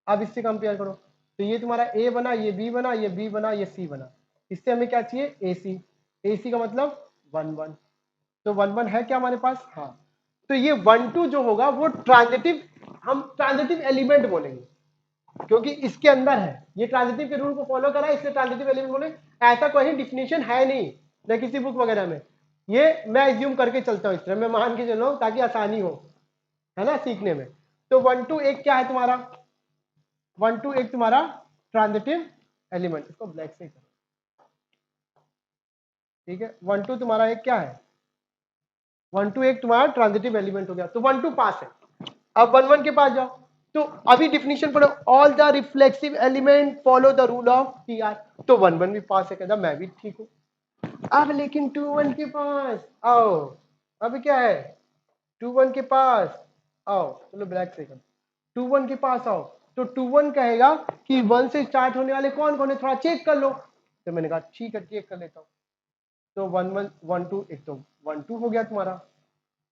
अब इससे कंपेयर करो, तो ये तुम्हारा ए बना, ये बी बना, ये बी बना, ये सी बना। इससे हमें क्या चाहिए, ए सी। ए सी का मतलब 1 1, तो 1 1 है क्या हमारे पास, हाँ। तो ये 1 2 जो होगा वो ट्रांजिटिव, हम ट्रांजिटिव एलिमेंट बोलेंगे क्योंकि इसके अंदर है, ये ट्रांजिटिव के रूल को फॉलो करा है, इसलिए ट्रांजिटिव एलिमेंट बोले। ऐसा कोई डिफिनेशन है नहीं न किसी बुक वगैरह में, ये मैं एज्यूम करके चलता हूँ, इस तरह मैं मान के चल रहा हूँ ताकि आसानी हो, है ना, सीखने में। तो 1 2 एक क्या है तुम्हारा, 1 2 एक तुम्हारा ट्रांजिटिव एलिमेंट, इसको ब्लैक से करो, ठीक है। 1 2 तुम्हारा एक क्या है, 1 2 एक तुम्हारा ट्रांजिटिव एलिमेंट हो गया, तो 1 2 पास है। अब 1 1 के पास जाओ, तो अभी डिफिनेशन पढ़ो, all the reflexive element follow the rule of TR, तो 1 1 भी पास है, कहता मैं भी ठीक हूं। अब लेकिन 2 1 के पास आओ, अब क्या है, 2 1 के पास आओ, चलो ब्लैक से कर, 2 1 के पास आओ, तो 2 1 कहेगा कि 1 से स्टार्ट होने वाले कौन कौन है, थोड़ा चेक कर लो। तो मैंने कहा ठीक है, चेक कर लेता हूँ। तो 1 1 1 2, एक तो 1 2 हो गया तुम्हारा,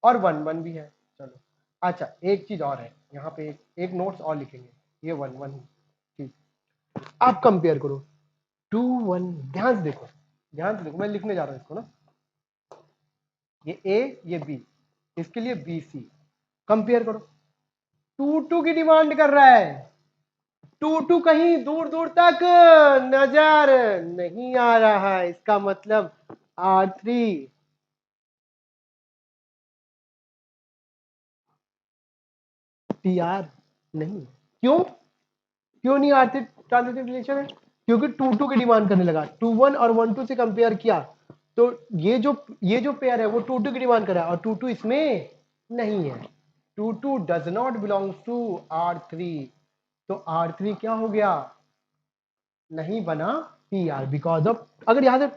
और 1 1 भी है। चलो अच्छा, एक चीज और है यहाँ पे, एक नोट्स और लिखेंगे, ये 1 1 ठीक। आप कंपेयर करो 2 1, ध्यान से देखो, ध्यान से देखो, मैं लिखने जा रहा हूँ इसको ना, ये ए ये बी, इसके लिए बी सी, कंपेयर करो। 2 2 की डिमांड कर रहा है, 2 2 कहीं दूर दूर तक नजर नहीं आ रहा है, इसका मतलब R3 TR नहीं। क्यों, क्यों नहीं R3 ट्रांजिटिव रिलेशन है, क्योंकि 2 2 की डिमांड करने लगा, 2 1 और 1 2 से कंपेयर किया, तो ये जो पेयर है वो 2 2 की डिमांड कर रहा है, और 2 2 इसमें नहीं है, 2 2 does not belongs to R3, तो R3 क्या हो गया, नहीं बना पी आर बिकॉज ऑफ, अगर यहाँ से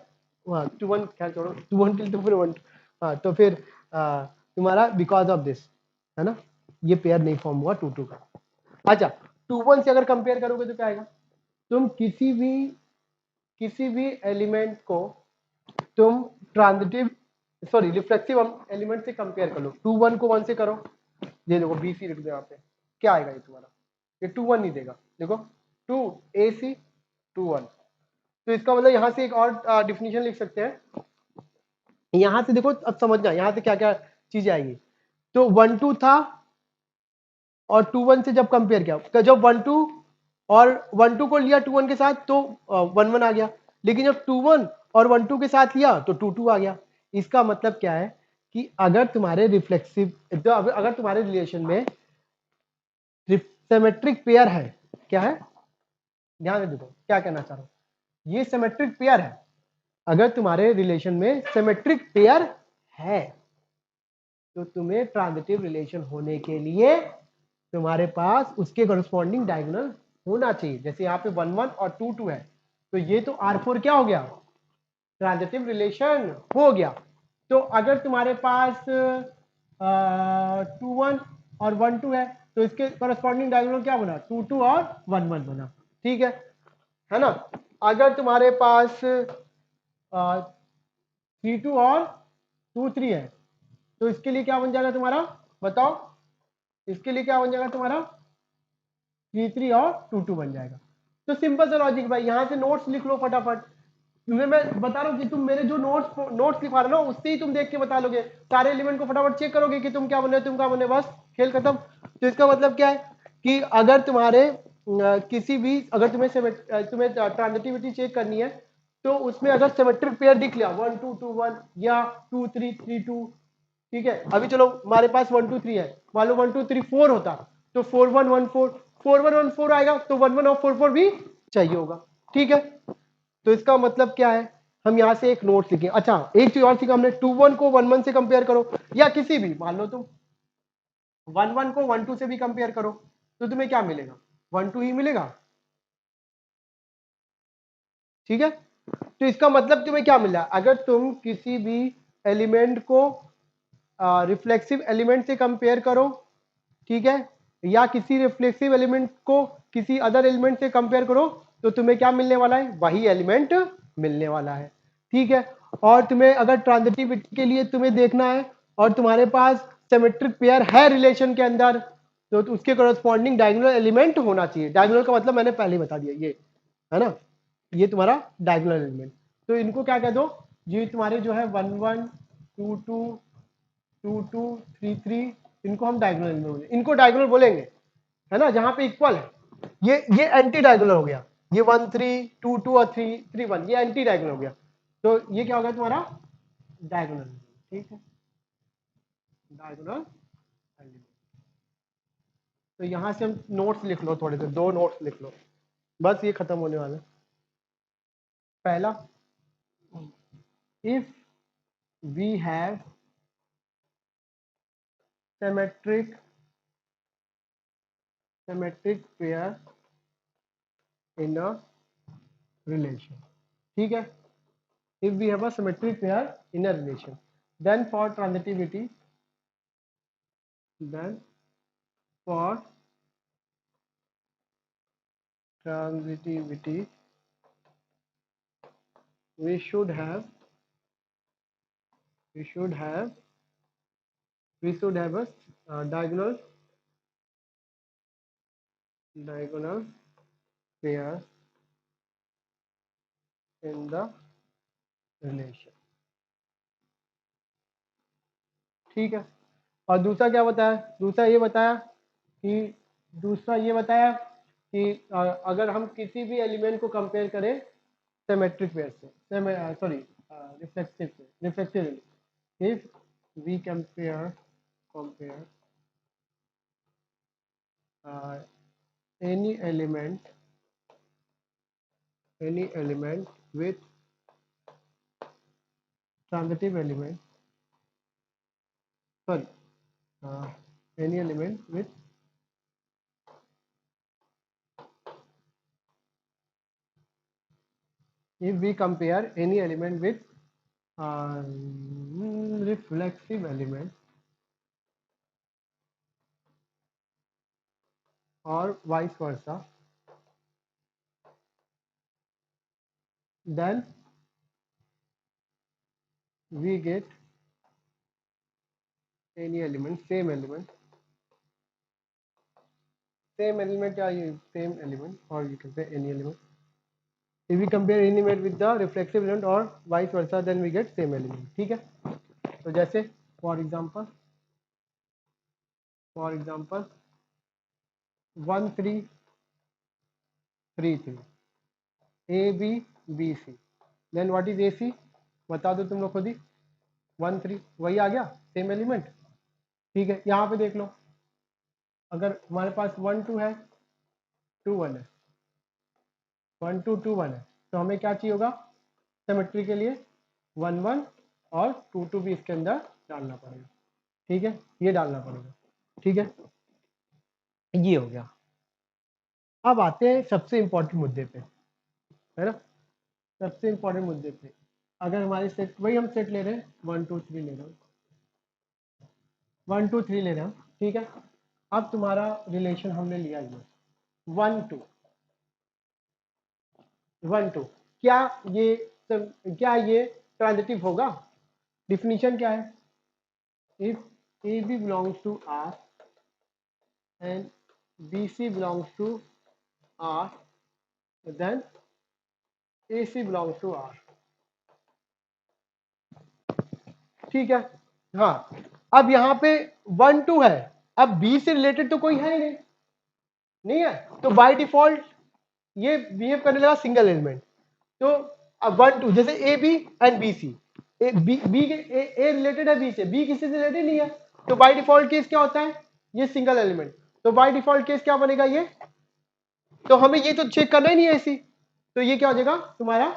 2-1 क्या छोड़ो 2-1 के लिए तो फिर 1, हाँ तो फिर तुम्हारा बिकॉज ऑफ दिस है ना, ये पेयर नहीं फॉर्म हुआ 2-2 का। अच्छा 2-1 से अगर कंपेयर करोगे तो क्या आएगा, तुम किसी भी एलिमेंट को तुम ट्रांजिटिव सॉरी रिफ्लेक्सिव एलिमेंट से कंपेयर कर लो, 2-1 को 1 से करो, ये देखो बी सी लिख दो यहाँ पे, क्या आएगा ये तुम्हारा, ये 2-1 नहीं देगा, देखो 2 ए सी 2-1। तो इसका मतलब यहाँ से एक और डिफिनीशन लिख सकते हैं, यहाँ से देखो अब समझना यहाँ से क्या क्या चीजें आएगी। तो 1-2 था और 2-1 से जब कंपेयर किया, तो जब 1-2 और 1-2 को लिया 2-1 के साथ तो 1-1 आ गया, लेकिन जब 2-1 और 1-2 के साथ लिया तो 2-2 आ गया। इसका मतलब क्या है कि अगर तुम्हारे रिफ्लेक्सिव, अगर तुम्हारे रिलेशन में सिमेट्रिक पेयर है, क्या है ध्यान से देखो क्या कहना चाह रहा हूं, ये सिमेट्रिक पेयर है, अगर तुम्हारे रिलेशन में सिमेट्रिक पेयर है तो तुम्हें ट्रांजिटिव रिलेशन होने के लिए तुम्हारे पास उसके कॉरेस्पॉन्डिंग डायगोनल होना चाहिए। जैसे यहाँ पे 1-1 और 2-2 है, तो ये तो R4 क्या हो गया, ट्रांजिटिव रिलेशन हो गया। तो अगर तुम्हारे पास 2-1 और 1-2 है तो इसके कॉरेस्पॉन्डिंग डायगोनल क्या बना, 2-2 और 1-1 बना, ठीक है ना। अगर तुम्हारे पास 3-2 और 2-3 है तो इसके लिए क्या बन जाएगा तुम्हारा, बताओ, इसके लिए क्या बन जाएगा तुम्हारा, 3-3 और 2-2 बन जाएगा। तो सिंपल सा लॉजिक भाई, यहां से नोट्स लिख लो फटाफट, तुम्हें मैं बता रहा हूँ कि तुम मेरे जो नोट्स लिखा रहे हो ना उससे ही तुम देख के बता लोगे, सारे एलिमेंट को फटाफट चेक करोगे कि तुम क्या बने तुम क्या बने, बस खेल खत्म। तो इसका मतलब क्या है कि अगर तुम्हारे किसी भी, अगर तुम्हें ट्रांजिटिविटी चेक करनी है तो उसमें अगर सिमेट्रिक पेयर दिख लिया 1-2-2-1 या 2-3-3-2, ठीक है, अभी चलो हमारे पास 1-2-3 है, मान लो 1-2-3-4 होता तो 4-1-1-4 4-1-1-4 आएगा, तो 1-1 और 4-4 भी चाहिए होगा, ठीक है। तो इसका मतलब क्या है, हम यहां से एक नोट लिखें। अच्छा एक चीज और सीखा हमने, 2-1 को 1-1 से कंपेयर करो, या किसी भी, मान लो तुम 1-1 को 1-2 से भी कंपेयर करो तो तुम्हें क्या मिलेगा, 1-2 ही मिलेगा, ठीक है। तो इसका मतलब तुम्हें क्या मिला, अगर तुम किसी भी एलिमेंट को रिफ्लेक्सिव एलिमेंट से कंपेयर करो, ठीक है, या किसी रिफ्लेक्सिव एलिमेंट को किसी अदर एलिमेंट से कंपेयर करो तो तुम्हें क्या मिलने वाला है, वही एलिमेंट मिलने वाला है, ठीक है। और तुम्हें अगर ट्रांजिटिविटी के लिए तुम्हें देखना है और तुम्हारे पास सिमेट्रिक पेयर है रिलेशन के अंदर तो उसके कॉरेस्पॉन्डिंग डायगोनल एलिमेंट होना चाहिए। डायगोनल का मतलब मैंने पहले ही बता दिया, ये है ना, ये तुम्हारा डायगोनल एलिमेंट। तो इनको क्या कह दो, ये तुम्हारे जो है 1-1 2-2 2-2 3-3, इनको हम डायगोनल एलिमेंट बोलेंगे, इनको डायगोनल बोलेंगे, है ना, जहां पे इक्वल है। ये एंटी डायगोनल हो गया, ये 1-3-2-2 और 3-3-1 ये एंटी डायगोनल हो गया, तो ये क्या हो गया तुम्हारा डायगोनल, ठीक है, डायगोनल एलिमेंट। तो यहां से हम नोट्स लिख लो, थोड़े से दो नोट्स लिख लो, बस ये खत्म होने वाला है। पहला, if we have symmetric pair in a relation, ठीक है, if we have a symmetric pair in a relation, then for transitivity, then for transitivity we should have we should have we should have a diagonal pair in the relation, ठीक है। और दूसरा क्या बताया, दूसरा ये बताया कि अगर हम किसी भी एलिमेंट को कंपेयर करें सिमेट्रिक पेयर से, sorry reflexive, if we compare uh, any element with transitive element, sorry, uh, any element with if we compare any element with reflexive element or vice versa, then we get any element, same element or same element, or you can say any element. If we compare any element with the reflexive element or vice versa, then we get same element. ठीक है, तो जैसे for example 1333 A B C, then what is A C, बता दो तुम लोग खुद ही। 13 वही आ गया, सेम एलिमेंट। ठीक है, यहाँ पे देख लो, अगर हमारे पास 1 2 है, 2 1 है, 1 2 2 1 है, तो हमें क्या चाहिए होगा सिमेट्री के लिए 1 1 और 2 2 भी इसके अंदर डालना पड़ेगा। ठीक है, ये डालना पड़ेगा। ठीक है, ये हो गया। अब आते हैं सबसे इंपॉर्टेंट मुद्दे पे, है ना, सबसे इंपॉर्टेंट मुद्दे पे। अगर हमारे सेट, वही हम सेट ले रहे हैं, 1 2 3 ले रहे हैं, 1 2 3 ले रहे हैं, ठीक है। अब तुम्हारा रिलेशन हमने लिया ये 1 2 1 2, क्या ये ट्रांजिटिव होगा? डिफिनीशन क्या है? If A B belongs to R and B C belongs to R, then A C belongs to R. ठीक है, हाँ। अब यहाँ पे 1 2 है, अब बी से रिलेटेड तो कोई है ही नहीं है, तो बाय डिफॉल्ट ये बिहेव करने लगा सिंगल एलिमेंट। तो अब 1 2 जैसे A B and B C, A related है बी से, बी किसी से रिलेटेड नहीं है, तो बाय डिफॉल्ट केस क्या होता है? ये सिंगल एलिमेंट, तो बाय डिफॉल्ट केस क्या बनेगा ये? तो हमें ये तो चेक करना ही नहीं है ऐसी, तो ये क्या हो जाएगा तुम्हारा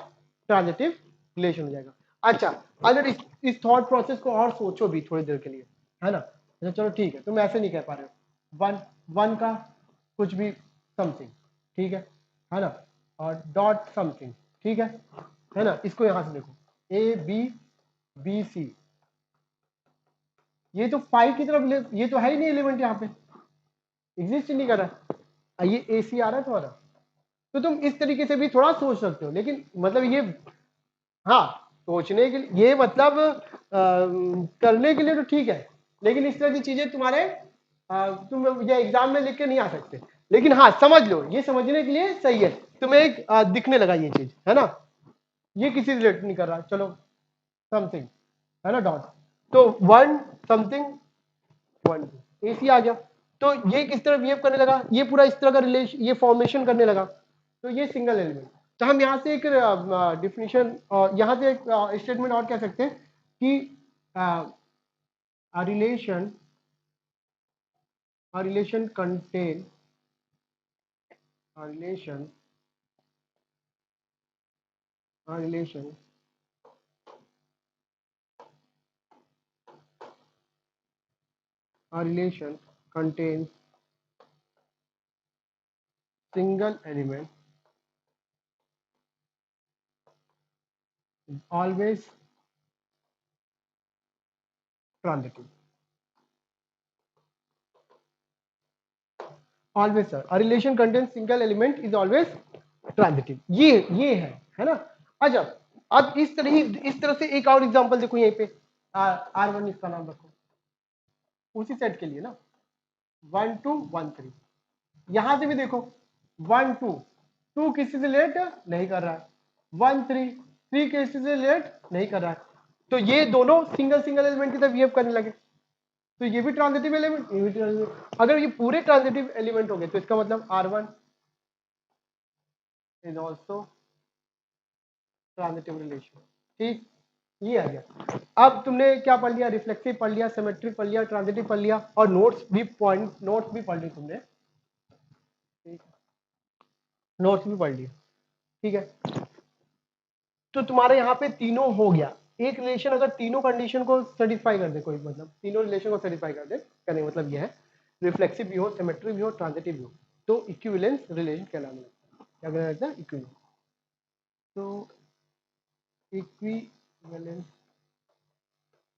ट्रांजिटिव रिलेशन हो जाएगा। अच्छा, अगर इस थॉट प्रोसेस को और सोचो भी थोड़ी देर के लिए, है ना। अच्छा चलो ठीक है, तुम ऐसे नहीं कह पा रहे हो, 1 1 का कुछ भी समथिंग, ठीक है ना, और डॉट समथिंग, ठीक है ना। इसको यहां से देखो, ए बी बी सी, ये तो फाइव की तरफ, ये तो है ही नहीं एलिमेंट, यहाँ पे एग्जिस्ट ही नहीं कर रहा। ये ए सी आ रहा है तुम्हारा, तो तुम इस तरीके से भी थोड़ा सोच सकते हो, लेकिन मतलब ये, हाँ, सोचने के लिए, ये मतलब करने के लिए तो ठीक है, लेकिन इस तरह की चीजें तुम्हारे तुम ये एग्जाम में लिख के नहीं आ सकते। लेकिन हाँ समझ लो, ये समझने के लिए सही है, तुम्हें एक दिखने लगा ये चीज, है ना। ये किसी रिलेट नहीं कर रहा, चलो समथिंग, है ना, डॉट, तो 1 समथिंग 1 2 एसी आ गया, तो ये किस तरह बिहेव करने लगा, ये पूरा इस तरह का रिलेशन, ये फॉर्मेशन करने लगा, तो ये सिंगल एलिमेंट। तो हम यहाँ से एक डिफिनीशन, यहाँ से एक स्टेटमेंट और कह सकते हैं कि relation contain relation contains single element is always transitive. Always sir, a relation contains single element is always transitive. ये है ना। अच्छा, अब इस तरह से एक और एग्जांपल देखो, यहीं पे R1 इसका नाम रखो, उसी सेट के लिए ना, 1 2 1 3, यहां से भी देखो 1 2 2 किसी से रिलेट नहीं कर रहा है, 1 3 3 किसी से रिलेट नहीं कर रहा है, तो ये दोनों सिंगल एलिमेंट की तरह बिहेव करने लगे, तो ये भी ट्रांजिटिव एलिमेंट, ये भी ट्रांजिटिव। अगर ये पूरे ट्रांजिटिव एलिमेंट हो गए, तो इसका मतलब R1 is also transitive relation. ठीक, ये आ गया। अब तुमने क्या पढ़ लिया? रिफ्लेक्सिव पढ़ लिया, सिमेट्रिक पढ़ लिया, ट्रांजिटिव पढ़ लिया, और नोट्स भी पढ़ ली तुमने, नोट्स भी पढ़ लिया। ठीक है, तो तुम्हारे यहाँ पे तीनों हो गया। एक रिलेशन अगर तीनों कंडीशन को सेटिस्फाई कर दे, कोई मतलब तीनों रिलेशन को सेटिस्फाई कर दे, कहने का मतलब यह है रिफ्लेक्सिव भी हो, सिमेट्रिक भी हो, ट्रांजिटिव भी हो, तो इक्विवेलेंस रिलेशन कहलाने लगता है। क्या कहलाने लगता है? इक्विवेलेंस। तो equivalence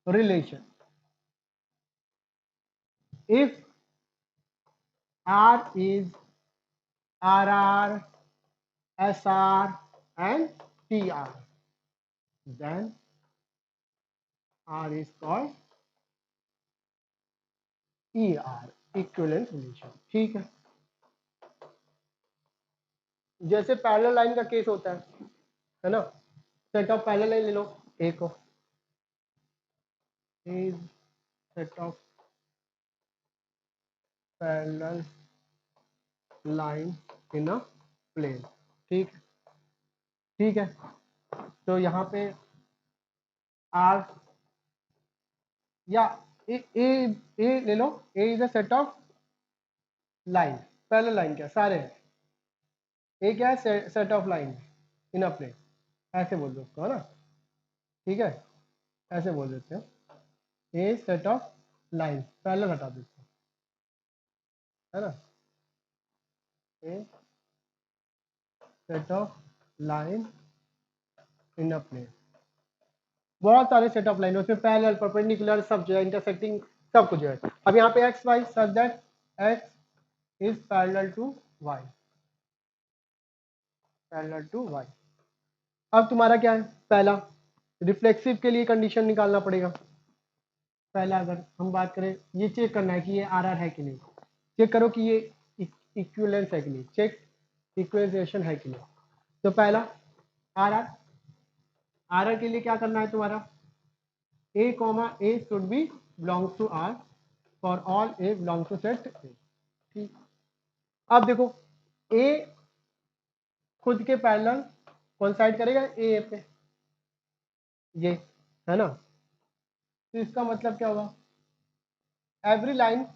relation if R is RR, SR and TR, then R is called ER, equivalent relation. ठीक है, जैसे पैरेलल लाइन का केस होता है ना, सेट ऑफ पैरेलल लाइन ले लो ए को, is set of parallel line in a plane. ठीक ठीक है, तो यहाँ पे आर या ए ले लो, A is a set of line, parallel line क्या सारे हैं, ए क्या है set of line in a plane, ऐसे बोल दो उसको, है ना. ठीक है, ऐसे बोल देते हैं, a set of line, parallel हटा देते हैं, है ना, a set of line in a plane. बहुत सारे सेट ऑफ लाइन, उसमें पैरेलल, परपेंडिकुलर सब जो है, इंटरसेक्टिंग सब कुछ जो है. अब यहाँ पे X Y such that X is parallel to Y, parallel to Y. अब तुम्हारा क्या है, पहला रिफ्लेक्सिव के लिए कंडीशन निकालना पड़ेगा. पहला अगर हम बात करें, ये चेक करना है कि ये आर आर है कि नहीं, चेक करो कि ये इक्विवेलेंस है कि नहीं, चेक इक्विवेलेंस है कि नहीं. तो पहला आर आर, आर आर के लिए क्या करना है तुम्हारा, A comma A should be belongs to R for all A belongs to set A. ठीक, अब देखो ए खुद के पैरेलल कोइंसाइड करेगा ए पे, ये है ना, तो इसका मतलब क्या होगा, every line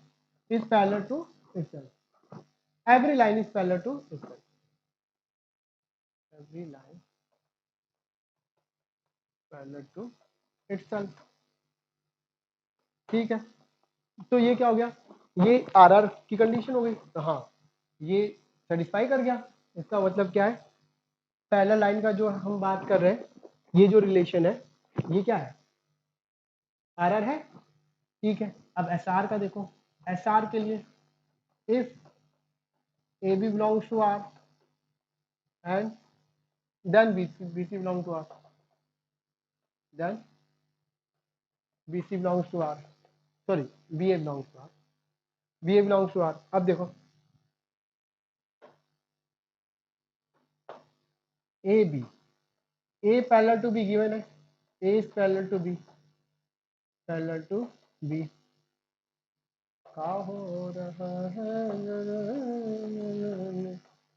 is parallel to itself, every line is parallel to itself, every line parallel to itself. ठीक है, तो ये क्या हो गया, ये आर आर की कंडीशन हो गई, तो हाँ ये सेटिस्फाई कर गया. इसका मतलब क्या है, पैरेलल लाइन का जो हम बात कर रहे हैं, ये जो रिलेशन है ये क्या है, आर आर है. ठीक है, अब एस आर का देखो, एस आर के लिए if A B belongs to R and then B C belong to R, then B C belongs to R, sorry B A belongs to R, B A belongs to R. अब देखो A B, A parallel to B given है, A is parallel to B, parallel to B, क्या हो रहा है,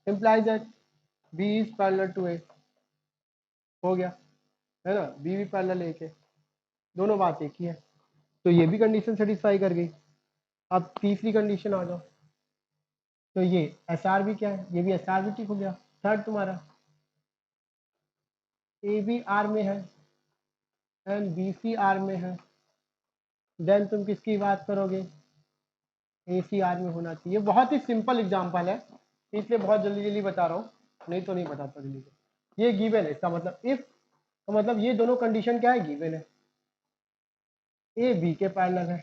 implies that b is parallel to a, हो गया है ना, b भी पैरेलल ए के, दोनों बात एक ही है, तो ये भी कंडीशन सेटिस्फाई कर गई. अब तीसरी कंडीशन आ जाओ, तो ये एस आर भी क्या है, ये भी एस आर भी ठीक हो गया. थर्ड तुम्हारा ए बी आर में है एंड बी सी आर में है, देन तुम किसकी बात करोगे, ए सी आर में होना चाहिए. बहुत ही सिंपल एग्जांपल है, इसलिए बहुत जल्दी जल्दी बता रहा हूँ, नहीं तो नहीं बताता जल्दी से. ये गिवन है, इसका मतलब इफ, तो मतलब ये दोनों कंडीशन क्या है, गिवन है, ए बी के पैरेलल है,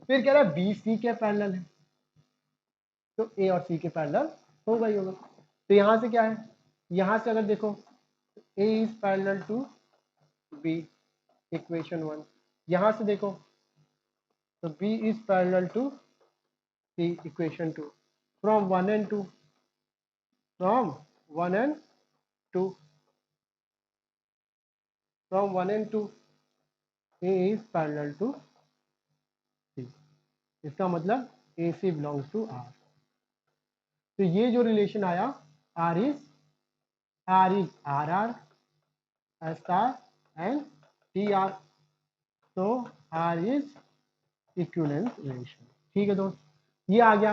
फिर कह रहा है बी सी के पैरेलल है, तो ए और सी के पैरेलल होगा ही होगा. तो यहाँ से क्या है, यहाँ से अगर देखो A is parallel to B, equation 1, यहाँ से देखो तो B is parallel to C, equation 2, from 1 and 2, from 1 and 2, from 1 and 2 A is parallel to C, इसका मतलब A C belongs to R. तो ये जो रिलेशन आया, R is R R, S R and T R, तो R is equivalence relation. ठीक है दोस्त, ये आ गया.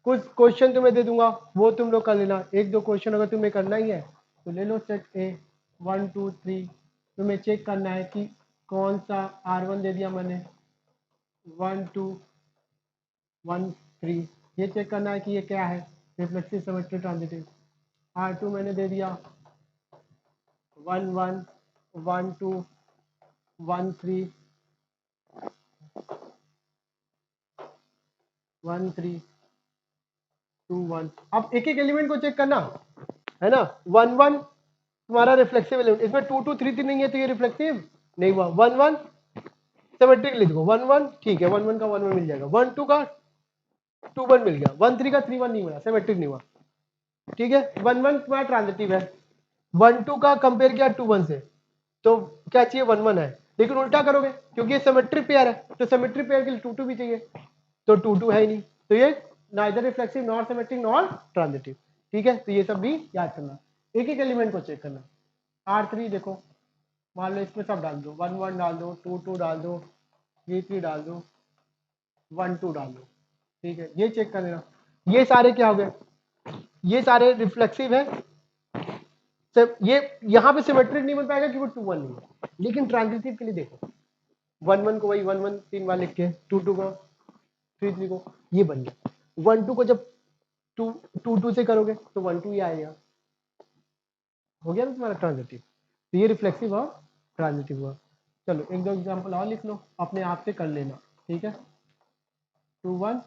कुछ क्वेश्चन तुम्हें दे दूंगा, वो तुम लोग कर लेना, एक दो क्वेश्चन अगर तुम्हें करना ही है तो ले लो सेट ए 1 2 3, तुम्हें चेक करना है कि कौन सा R1 दे दिया मैंने 1 2 1 3, ये चेक करना है कि ये क्या है, रिफ्लेक्सिव सिमेट्री ट्रांजिटिव. R2 मैंने दे दिया 1 1 1 2 1 3 1 3 2 1। अब एक एक एलिमेंट को चेक करना है ना। 1 1 तुम्हारा रिफ्लेक्सिव एलिमेंट, इसमें 2 2 3 3 नहीं है तो ये रिफ्लेक्सिव नहीं हुआ। 1 1 सिमेट्रिक लिख दो। 1 1 ठीक है, 1 1 का 1 1 मिल जाएगा। 1 2 का 2 1 मिल गया। 1 3 का 3 1 नहीं हुआ, सिमेट्रिक नहीं हुआ। ठीक है, 1 1 तुम्हारा ट्रांजिटिव है। 1 2 का कंपेयर किया 2 1 से, तो क्या चाहिए 1 1 है, लेकिन उल्टा करोगे क्योंकि ये सिमेट्रिक पेयर है तो सिमेट्रिक पेयर के लिए 2 2 भी चाहिए, तो 2 2 है ही नहीं, तो ये neither reflexive nor symmetric nor transitive. ठीक है, तो ये सब भी याद करना। एक एक एलिमेंट को चेक करना। R3 देखो, मान लो इसमें सब डाल दो, 1 1 डाल दो, 2 2 डाल दो, 3 3 डाल दो, 1 2 डाल दो। ठीक है, ये चेक कर लेना। ये सारे क्या हो गए, ये सारे रिफ्लेक्सिव है। ये यहाँ पे सिमेट्रिक नहीं बन पाएगा क्योंकि 2 1 नहीं है, लेकिन ट्रांजिटिव के लिए देखो 1 1 को वही 1 1 3 बार लिख के, 2 2 को 3 3 को ये बन गया। 1 2 को जब 2 2 2 से करोगे तो 1 2 ही आएगा, हो गया ना तुम्हारा ट्रांजिटिव। तो ये रिफ्लेक्सिव और ट्रांजिटिव हुआ। चलो एक दो एग्जांपल और लिख लो, अपने आप से कर लेना। ठीक है, 2 1